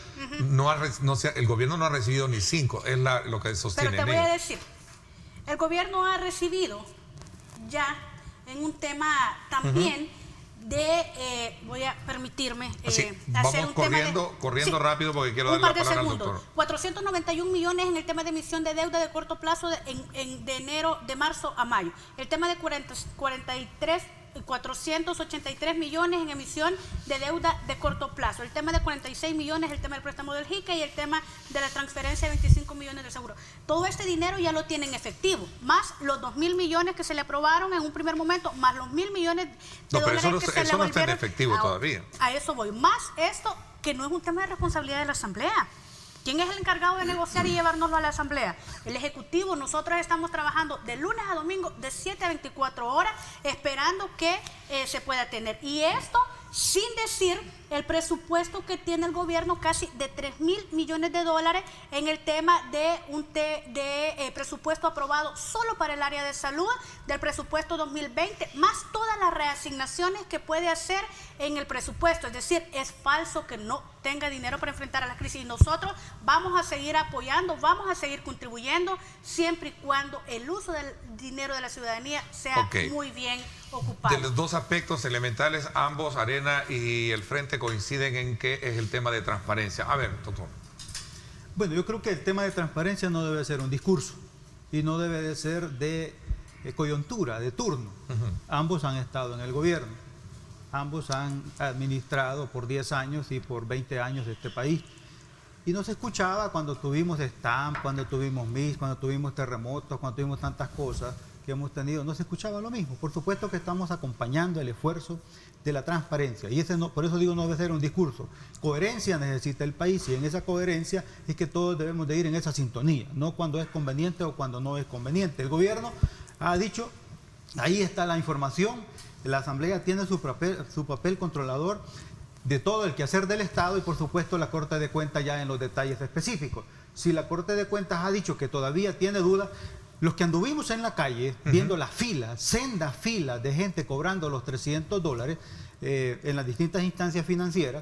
el gobierno no ha recibido ni 5, es lo que sostiene. Pero te voy a decir, el gobierno ha recibido ya en un tema también voy a permitirme hacer vamos un corriendo rápido, porque quiero dar la palabra al doctor. 491 millones en el tema de emisión de deuda de corto plazo de marzo a mayo. El tema de 483 millones en emisión de deuda de corto plazo. El tema de 46 millones, el tema del préstamo del JICA, y el tema de la transferencia de 25 millones del seguro. Todo este dinero ya lo tienen efectivo, más los 2,000 millones que se le aprobaron en un primer momento, más los 1,000 millones de dólares que se le volvieron. Eso no está en efectivo todavía. A eso voy. Más esto, que no es un tema de responsabilidad de la Asamblea. ¿Quién es el encargado de negociar y llevárnoslo a la Asamblea? El Ejecutivo. Nosotros estamos trabajando de lunes a domingo, de 7 a 24 horas, esperando que se pueda tener. Y esto sin decir el presupuesto que tiene el gobierno, casi de 3,000 millones de dólares en el tema de presupuesto aprobado solo para el área de salud del presupuesto 2020, más todas las reasignaciones que puede hacer en el presupuesto. Es decir, es falso que no tenga dinero para enfrentar a la crisis, y nosotros vamos a seguir apoyando, vamos a seguir contribuyendo, siempre y cuando el uso del dinero de la ciudadanía sea muy bien ocupado. De los dos aspectos elementales, ambos, Arena y el Frente, coinciden en que es el tema de transparencia. A ver, doctor. Bueno, yo creo que el tema de transparencia no debe ser un discurso, y no debe de ser de coyuntura, de turno. Ambos han estado en el gobierno, ambos han administrado por 10 años y por 20 años este país. Y no se escuchaba cuando tuvimos STAM, cuando tuvimos MIS, cuando tuvimos terremotos, cuando tuvimos tantas cosas que hemos tenido, no se escuchaba lo mismo. Por supuesto que estamos acompañando el esfuerzo de la transparencia, y ese no, por eso digo, no debe ser un discurso. Coherencia necesita el país, y en esa coherencia es que todos debemos de ir en esa sintonía, no cuando es conveniente o cuando no es conveniente. El gobierno ha dicho, ahí está la información, la Asamblea tiene su papel controlador de todo el quehacer del Estado, y por supuesto la Corte de Cuentas ya en los detalles específicos. Si la Corte de Cuentas ha dicho que todavía tiene dudas, los que anduvimos en la calle viendo las filas, sendas filas de gente cobrando los $300 en las distintas instancias financieras,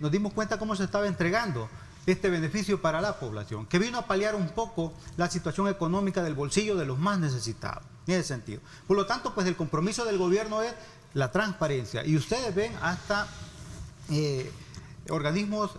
nos dimos cuenta cómo se estaba entregando este beneficio para la población, que vino a paliar un poco la situación económica del bolsillo de los más necesitados, en ese sentido. Por lo tanto, pues el compromiso del gobierno es la transparencia, y ustedes ven hasta organismos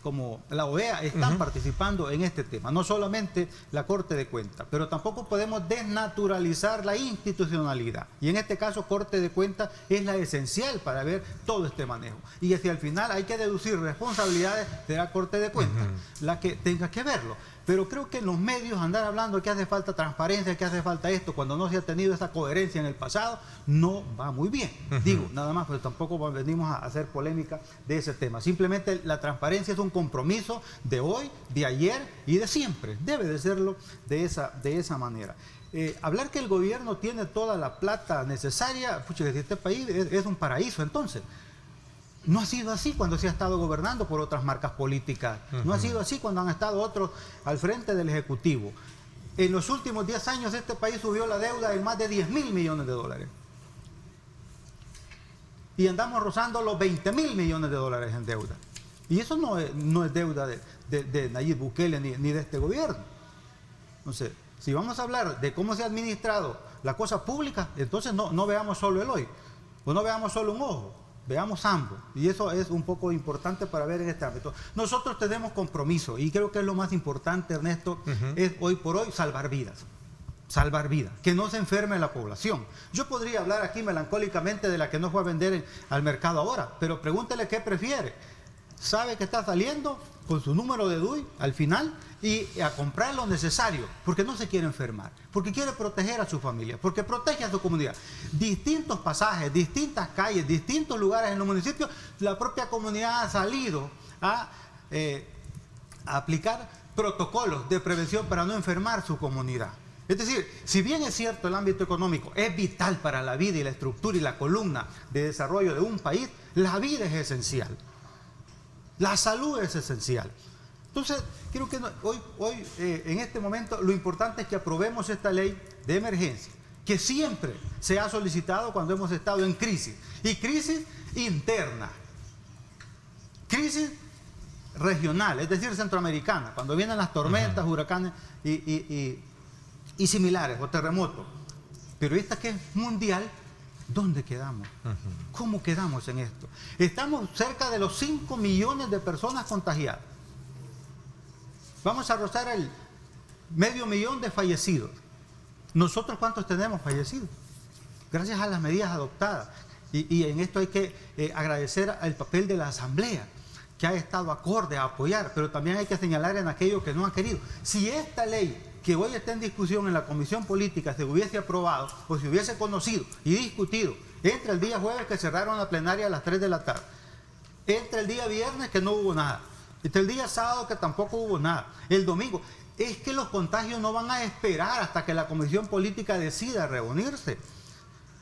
como la OEA están participando en este tema, no solamente la Corte de Cuentas, pero tampoco podemos desnaturalizar la institucionalidad, y en este caso Corte de Cuentas es la esencial para ver todo este manejo, y hacia el final hay que deducir responsabilidades de la Corte de Cuentas, la que tenga que verlo. Pero creo que en los medios andar hablando que hace falta transparencia, que hace falta esto, cuando no se ha tenido esa coherencia en el pasado, no va muy bien. Digo, nada más, pero tampoco venimos a hacer polémica de ese tema. Simplemente la transparencia es un compromiso de hoy, de ayer y de siempre. Debe de serlo de esa manera. Hablar que el gobierno tiene toda la plata necesaria, pucha, que este país es un paraíso, entonces. No ha sido así cuando se ha estado gobernando por otras marcas políticas. No ha sido así cuando han estado otros al frente del Ejecutivo. En los últimos 10 años este país subió la deuda en más de $10.000 millones. Y andamos rozando los $20.000 millones en deuda. Y eso no es deuda de Nayib Bukele ni de este gobierno. Entonces, si vamos a hablar de cómo se ha administrado la cosa pública, entonces no veamos solo el hoy, o no veamos solo un ojo. Veamos ambos, y eso es un poco importante para ver en este ámbito. Nosotros tenemos compromiso, y creo que es lo más importante, Ernesto, es hoy por hoy salvar vidas, que no se enferme la población. Yo podría hablar aquí melancólicamente de la que no fue a vender al mercado ahora, pero pregúntele qué prefiere. Sabe que está saliendo con su número de DUI al final y a comprar lo necesario, porque no se quiere enfermar, porque quiere proteger a su familia, porque protege a su comunidad. Distintos pasajes, distintas calles, distintos lugares en los municipios, la propia comunidad ha salido a aplicar protocolos de prevención para no enfermar su comunidad. Es decir, si bien es cierto el ámbito económico es vital para la vida y la estructura y la columna de desarrollo de un país, la vida es esencial. La salud es esencial. Entonces, creo que hoy en este momento, lo importante es que aprobemos esta ley de emergencia, que siempre se ha solicitado cuando hemos estado en crisis, y crisis interna, crisis regional, es decir, centroamericana, cuando vienen las tormentas, huracanes y similares, o terremotos. Pero esta que es mundial, ¿dónde quedamos? ¿Cómo quedamos en esto? Estamos cerca de los 5 millones de personas contagiadas. Vamos a rozar el 500.000 de fallecidos. ¿Nosotros cuántos tenemos fallecidos? Gracias a las medidas adoptadas. Y en esto hay que agradecer el papel de la Asamblea, que ha estado acorde a apoyar, pero también hay que señalar en aquellos que no han querido. Si esta ley que hoy está en discusión en la Comisión Política se hubiese aprobado o se hubiese conocido y discutido entre el día jueves, que cerraron la plenaria a las 3 de la tarde, entre el día viernes, que no hubo nada, entre el día sábado, que tampoco hubo nada, el domingo, es que los contagios no van a esperar hasta que la Comisión Política decida reunirse.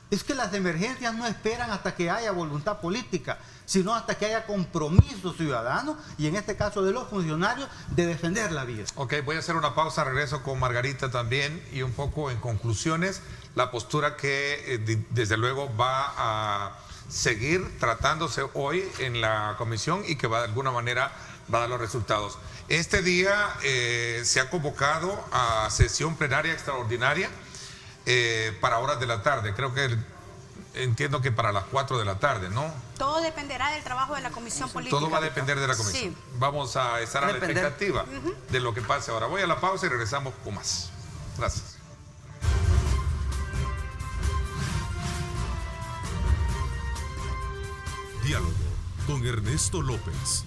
Es que las emergencias no esperan hasta que haya voluntad política, sino hasta que haya compromiso ciudadano, y en este caso de los funcionarios, de defender la vida. Ok, voy a hacer una pausa, regreso con Margarita también, y un poco en conclusiones, la postura que desde luego va a seguir tratándose hoy en la comisión y que va de alguna manera va a dar los resultados. Este día se ha convocado a sesión plenaria extraordinaria para horas de la tarde, creo que entiendo que para las 4 de la tarde, ¿no? Todo dependerá del trabajo de la Comisión Política. Todo va a depender de la comisión. Sí. Vamos a estar a la expectativa de lo que pase ahora. Voy a la pausa y regresamos con más. Gracias. Diálogo con Ernesto López.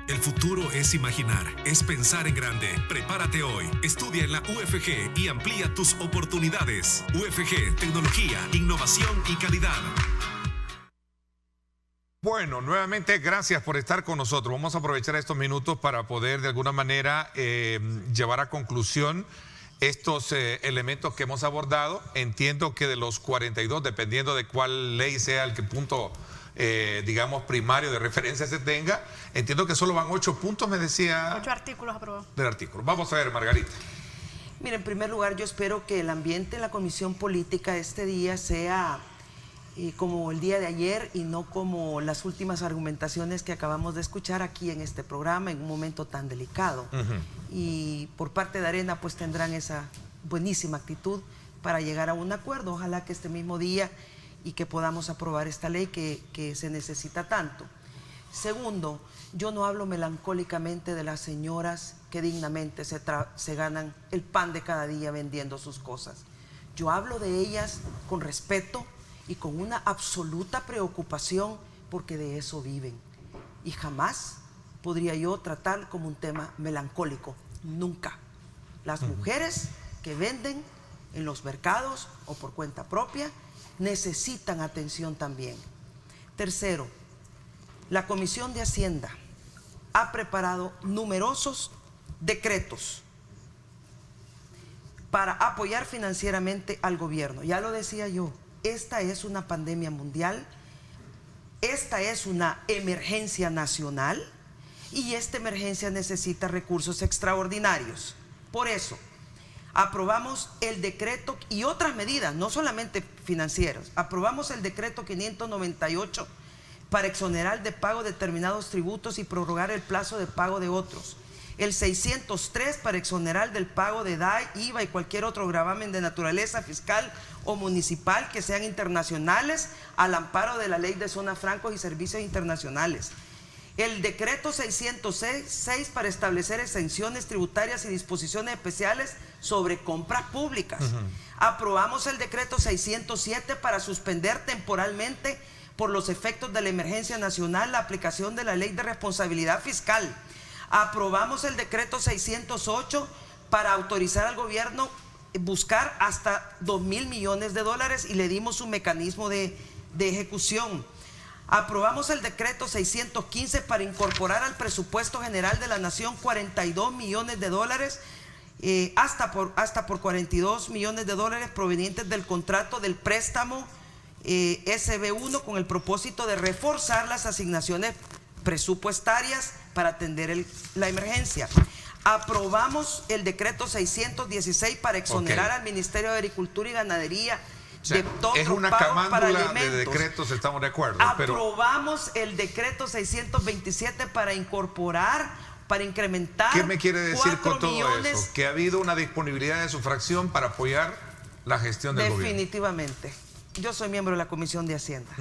El futuro es imaginar, es pensar en grande. Prepárate hoy. Estudia en la UFG y amplía tus oportunidades. UFG, tecnología, innovación y calidad. Bueno, nuevamente gracias por estar con nosotros. Vamos a aprovechar estos minutos para poder de alguna manera llevar a conclusión estos elementos que hemos abordado. Entiendo que de los 42, dependiendo de cuál ley sea el punto digamos, primario de referencia se tenga, entiendo que solo van 8 puntos, me decía. 8 artículos aprobados. Del artículo. Vamos a ver, Margarita. Mira, en primer lugar, yo espero que el ambiente en la Comisión Política este día sea como el día de ayer y no como las últimas argumentaciones que acabamos de escuchar aquí en este programa en un momento tan delicado. Y por parte de Arena, pues tendrán esa buenísima actitud para llegar a un acuerdo. Ojalá que este mismo día y que podamos aprobar esta ley que se necesita tanto. Segundo, yo no hablo melancólicamente de las señoras que dignamente se ganan el pan de cada día vendiendo sus cosas. Yo hablo de ellas con respeto y con una absoluta preocupación porque de eso viven. Y jamás podría yo tratar como un tema melancólico, nunca. Las mujeres que venden en los mercados o por cuenta propia necesitan atención también. Tercero, la Comisión de Hacienda ha preparado numerosos decretos para apoyar financieramente al gobierno. Ya lo decía yo, esta es una pandemia mundial, esta es una emergencia nacional y esta emergencia necesita recursos extraordinarios. Por eso, aprobamos el decreto y otras medidas, no solamente financieras. Aprobamos el decreto 598 para exonerar de pago determinados tributos y prorrogar el plazo de pago de otros. El 603 para exonerar del pago de DAI, IVA y cualquier otro gravamen de naturaleza fiscal o municipal que sean internacionales al amparo de la Ley de Zonas Francos y Servicios Internacionales. El decreto 606 para establecer exenciones tributarias y disposiciones especiales sobre compras públicas. Aprobamos el decreto 607 para suspender temporalmente por los efectos de la emergencia nacional la aplicación de la Ley de Responsabilidad Fiscal. Aprobamos el decreto 608 para autorizar al gobierno buscar hasta 2.000 millones de dólares y le dimos un mecanismo de ejecución. Aprobamos el decreto 615 para incorporar al presupuesto general de la Nación 42 millones de dólares, hasta por 42 millones de dólares provenientes del contrato del préstamo SB1 con el propósito de reforzar las asignaciones presupuestarias para atender la emergencia. Aprobamos el decreto 616 para exonerar al Ministerio de Agricultura y Ganadería de todo es una camándula de decretos, estamos de acuerdo. Aprobamos el decreto 627 para incorporar, para incrementar. ¿Qué me quiere decir con todo eso? Que ha habido una disponibilidad de su fracción para apoyar la gestión del gobierno. Definitivamente. Yo soy miembro de la Comisión de Hacienda.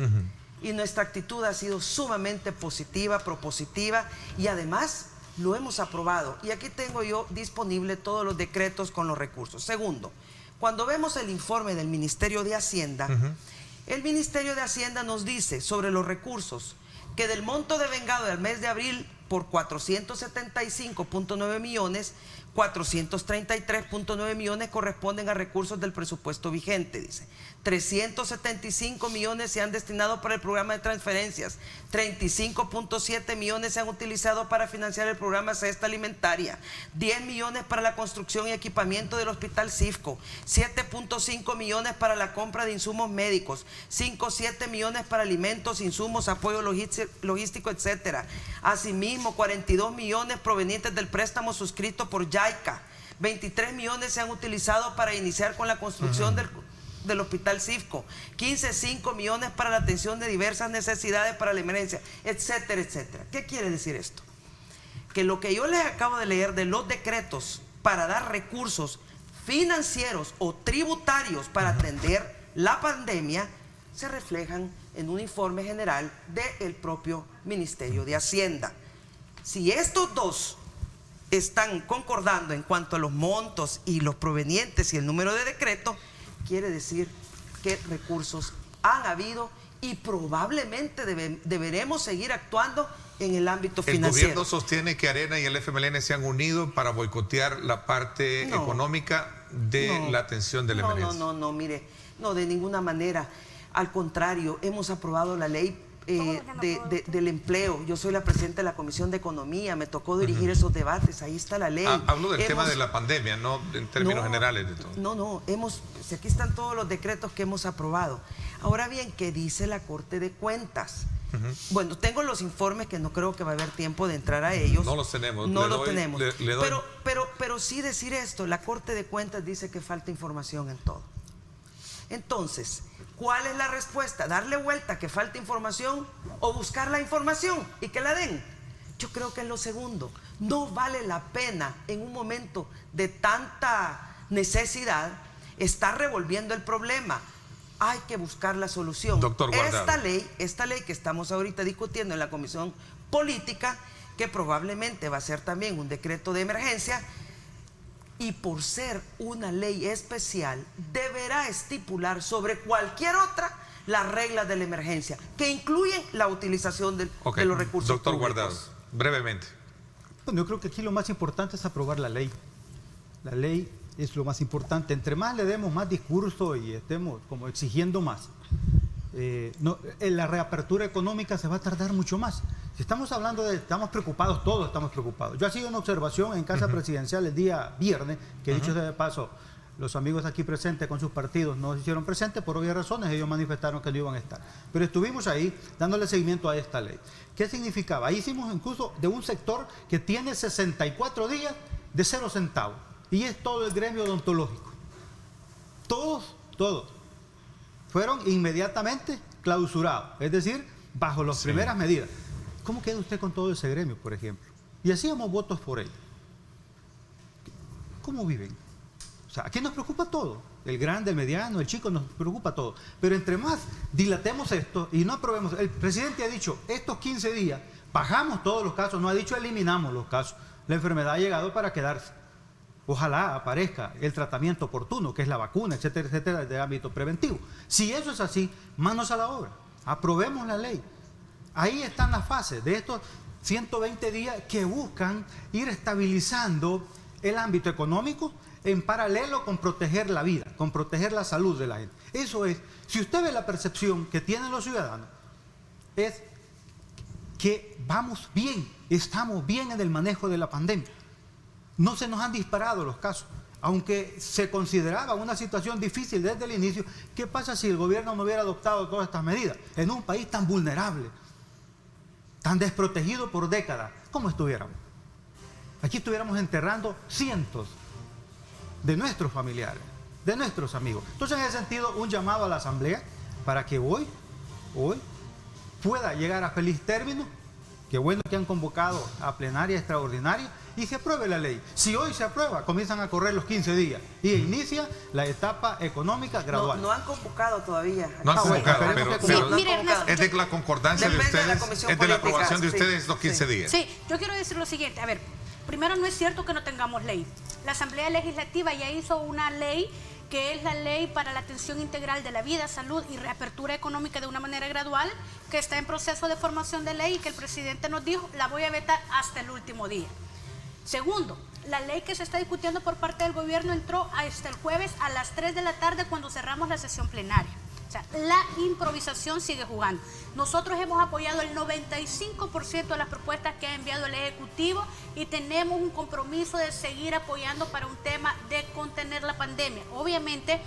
Y nuestra actitud ha sido sumamente positiva, propositiva y además lo hemos aprobado. Y aquí tengo yo disponible todos los decretos con los recursos. Segundo, cuando vemos el informe del Ministerio de Hacienda, el Ministerio de Hacienda nos dice sobre los recursos que del monto devengado del mes de abril por 475.9 millones, 433.9 millones corresponden a recursos del presupuesto vigente, dice. 375 millones se han destinado para el programa de transferencias, 35.7 millones se han utilizado para financiar el programa Cesta Alimentaria, 10 millones para la construcción y equipamiento del Hospital Cifco, 7.5 millones para la compra de insumos médicos, 5.7 millones para alimentos, insumos, apoyo logístico, etcétera. Asimismo, 42 millones provenientes del préstamo suscrito por JICA, 23 millones se han utilizado para iniciar con la construcción del Hospital Cifco, 15.5 millones para la atención de diversas necesidades para la emergencia, etcétera, etcétera. ¿Qué quiere decir esto? Que lo que yo les acabo de leer de los decretos para dar recursos financieros o tributarios para atender la pandemia se reflejan en un informe general del propio Ministerio de Hacienda. Si estos dos están concordando en cuanto a los montos y los provenientes y el número de decretos, quiere decir que recursos han habido y probablemente deberemos seguir actuando en el ámbito El financiero. gobierno sostiene que Arena y el FMLN se han unido para boicotear la parte económica de la atención de la emergencia. No, mire, no, de ninguna manera. Al contrario, hemos aprobado la ley del empleo. Yo soy la presidenta de la Comisión de Economía, me tocó dirigir esos debates, ahí está la ley. Hablo del tema de la pandemia, no en términos generales de todo. No, si aquí están todos los decretos que hemos aprobado. Ahora bien, ¿qué dice la Corte de Cuentas? Bueno, tengo los informes que no creo que va a haber tiempo de entrar a ellos. No los tenemos. No los tenemos. Le doy. Pero sí decir esto, la Corte de Cuentas dice que falta información en todo. Entonces, ¿cuál es la respuesta? ¿Darle vuelta que falta información o buscar la información y que la den? Yo creo que es lo segundo. No vale la pena en un momento de tanta necesidad estar revolviendo el problema. Hay que buscar la solución. Doctor Guardado. Esta ley que estamos ahorita discutiendo en la Comisión Política, que probablemente va a ser también un decreto de emergencia, y por ser una ley especial, deberá estipular sobre cualquier otra las reglas de la emergencia, que incluyen la utilización de los recursos Doctor públicos. Guardado, brevemente. Bueno, yo creo que aquí lo más importante es aprobar la ley. La ley es lo más importante. Entre más le demos más discurso y estemos como exigiendo más, en la reapertura económica se va a tardar mucho más. Si estamos hablando estamos preocupados, todos estamos preocupados. Yo hacía una observación en Casa Presidencial el día viernes, que dicho sea de paso, los amigos aquí presentes con sus partidos no se hicieron presentes por obvias razones, ellos manifestaron que no iban a estar. Pero estuvimos ahí dándole seguimiento a esta ley. ¿Qué significaba? Ahí hicimos incluso de un sector que tiene 64 días de 0 centavos. Y es todo el gremio odontológico. Todos fueron inmediatamente clausurados, es decir, bajo las primeras medidas. ¿Cómo queda usted con todo ese gremio, por ejemplo? Y hacíamos votos por él. ¿Cómo viven? O sea, aquí nos preocupa todo. El grande, el mediano, el chico, nos preocupa todo. Pero entre más dilatemos esto y no aprobemos... El presidente ha dicho, estos 15 días, bajamos todos los casos, no ha dicho eliminamos los casos. La enfermedad ha llegado para quedarse. Ojalá aparezca el tratamiento oportuno, que es la vacuna, etcétera, etcétera, de ámbito preventivo. Si eso es así, manos a la obra. Aprobemos la ley. Ahí están las fases de estos 120 días que buscan ir estabilizando el ámbito económico en paralelo con proteger la vida, con proteger la salud de la gente. Eso es, si usted ve la percepción que tienen los ciudadanos, es que vamos bien, estamos bien en el manejo de la pandemia. No se nos han disparado los casos, aunque se consideraba una situación difícil desde el inicio. ¿Qué pasa si el gobierno no hubiera adoptado todas estas medidas en un país tan vulnerable, tan desprotegido por décadas? ¿Cómo estuviéramos? Aquí estuviéramos enterrando cientos de nuestros familiares, de nuestros amigos. Entonces, en ese sentido, un llamado a la Asamblea para que hoy pueda llegar a feliz término. Qué bueno que han convocado a plenaria extraordinaria y se apruebe la ley. Si hoy se aprueba, comienzan a correr los 15 días y inicia la etapa económica gradual. No han convocado todavía. No han convocado, pero mire, Ernesto, es de la concordancia de depende de la ustedes, Comisión es de la Política, aprobación de sí, ustedes los 15 días. Sí, yo quiero decir lo siguiente. A ver, primero, no es cierto que no tengamos ley. La Asamblea Legislativa ya hizo una ley que es la Ley para la Atención Integral de la Vida, Salud y Reapertura Económica de una manera gradual, que está en proceso de formación de ley y que el presidente nos dijo, la voy a vetar hasta el último día. Segundo, la ley que se está discutiendo por parte del gobierno entró hasta el jueves a las 3 de la tarde cuando cerramos la sesión plenaria. O sea, la improvisación sigue jugando. Nosotros hemos apoyado el 95% de las propuestas que ha enviado el Ejecutivo y tenemos un compromiso de seguir apoyando para un tema de contener la pandemia. Obviamente,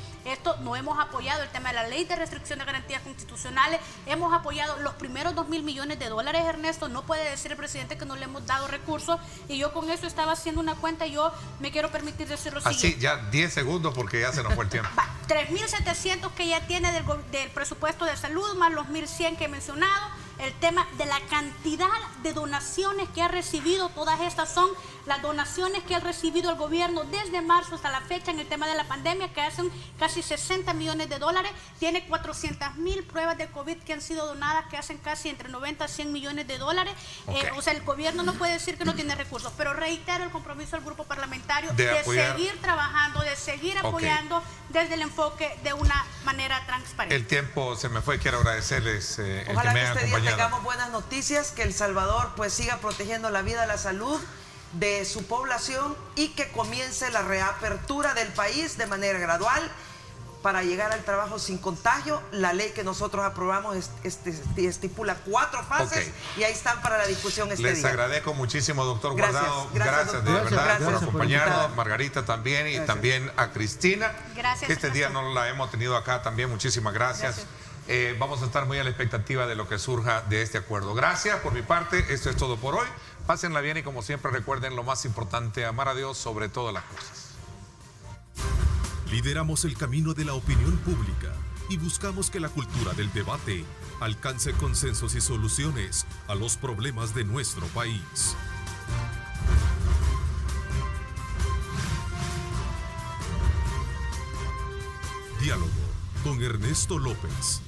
no hemos apoyado el tema de la Ley de Restricción de Garantías Constitucionales, hemos apoyado los primeros 2.000 millones de dólares, Ernesto. No puede decir el presidente que no le hemos dado recursos, y yo con eso estaba haciendo una cuenta y yo me quiero permitir decir lo siguiente. Así, ya 10 segundos porque ya se nos fue el tiempo. 3.700 que ya tiene del presupuesto de salud, más los 1.100 que he mencionado, el tema de la cantidad de donaciones que ha recibido. Todas estas son las donaciones que ha recibido el gobierno desde marzo hasta la fecha en el tema de la pandemia, que hacen casi 60 millones de dólares. Tiene 400,000 pruebas de COVID que han sido donadas, que hacen casi entre 90 a 100 millones de dólares. O sea, el gobierno no puede decir que no tiene recursos, pero reitero el compromiso del grupo parlamentario de seguir trabajando, de seguir apoyando desde el enfoque de una manera transparente. El tiempo se me fue, quiero agradecerles el Ojalá que me que hayan este día acompañado. tengamos buenas noticias, que El Salvador pues siga protegiendo la vida, la salud de su población y que comience la reapertura del país de manera gradual para llegar al trabajo sin contagio. La ley que nosotros aprobamos estipula 4 fases y ahí están para la discusión este día. Les agradezco muchísimo, doctor Gracias, Guardado. gracias, De doctor. verdad Gracias por acompañarnos. invitada. Margarita también y Gracias. también a Cristina. Gracias, Que este día Ernesto. no la hemos tenido acá también. Muchísimas gracias. Vamos a estar muy a la expectativa de lo que surja de este acuerdo. Gracias por mi parte. Esto es todo por hoy. Pásenla bien y como siempre recuerden lo más importante, amar a Dios sobre todas las cosas. Lideramos el camino de la opinión pública y buscamos que la cultura del debate alcance consensos y soluciones a los problemas de nuestro país. Diálogo con Ernesto López.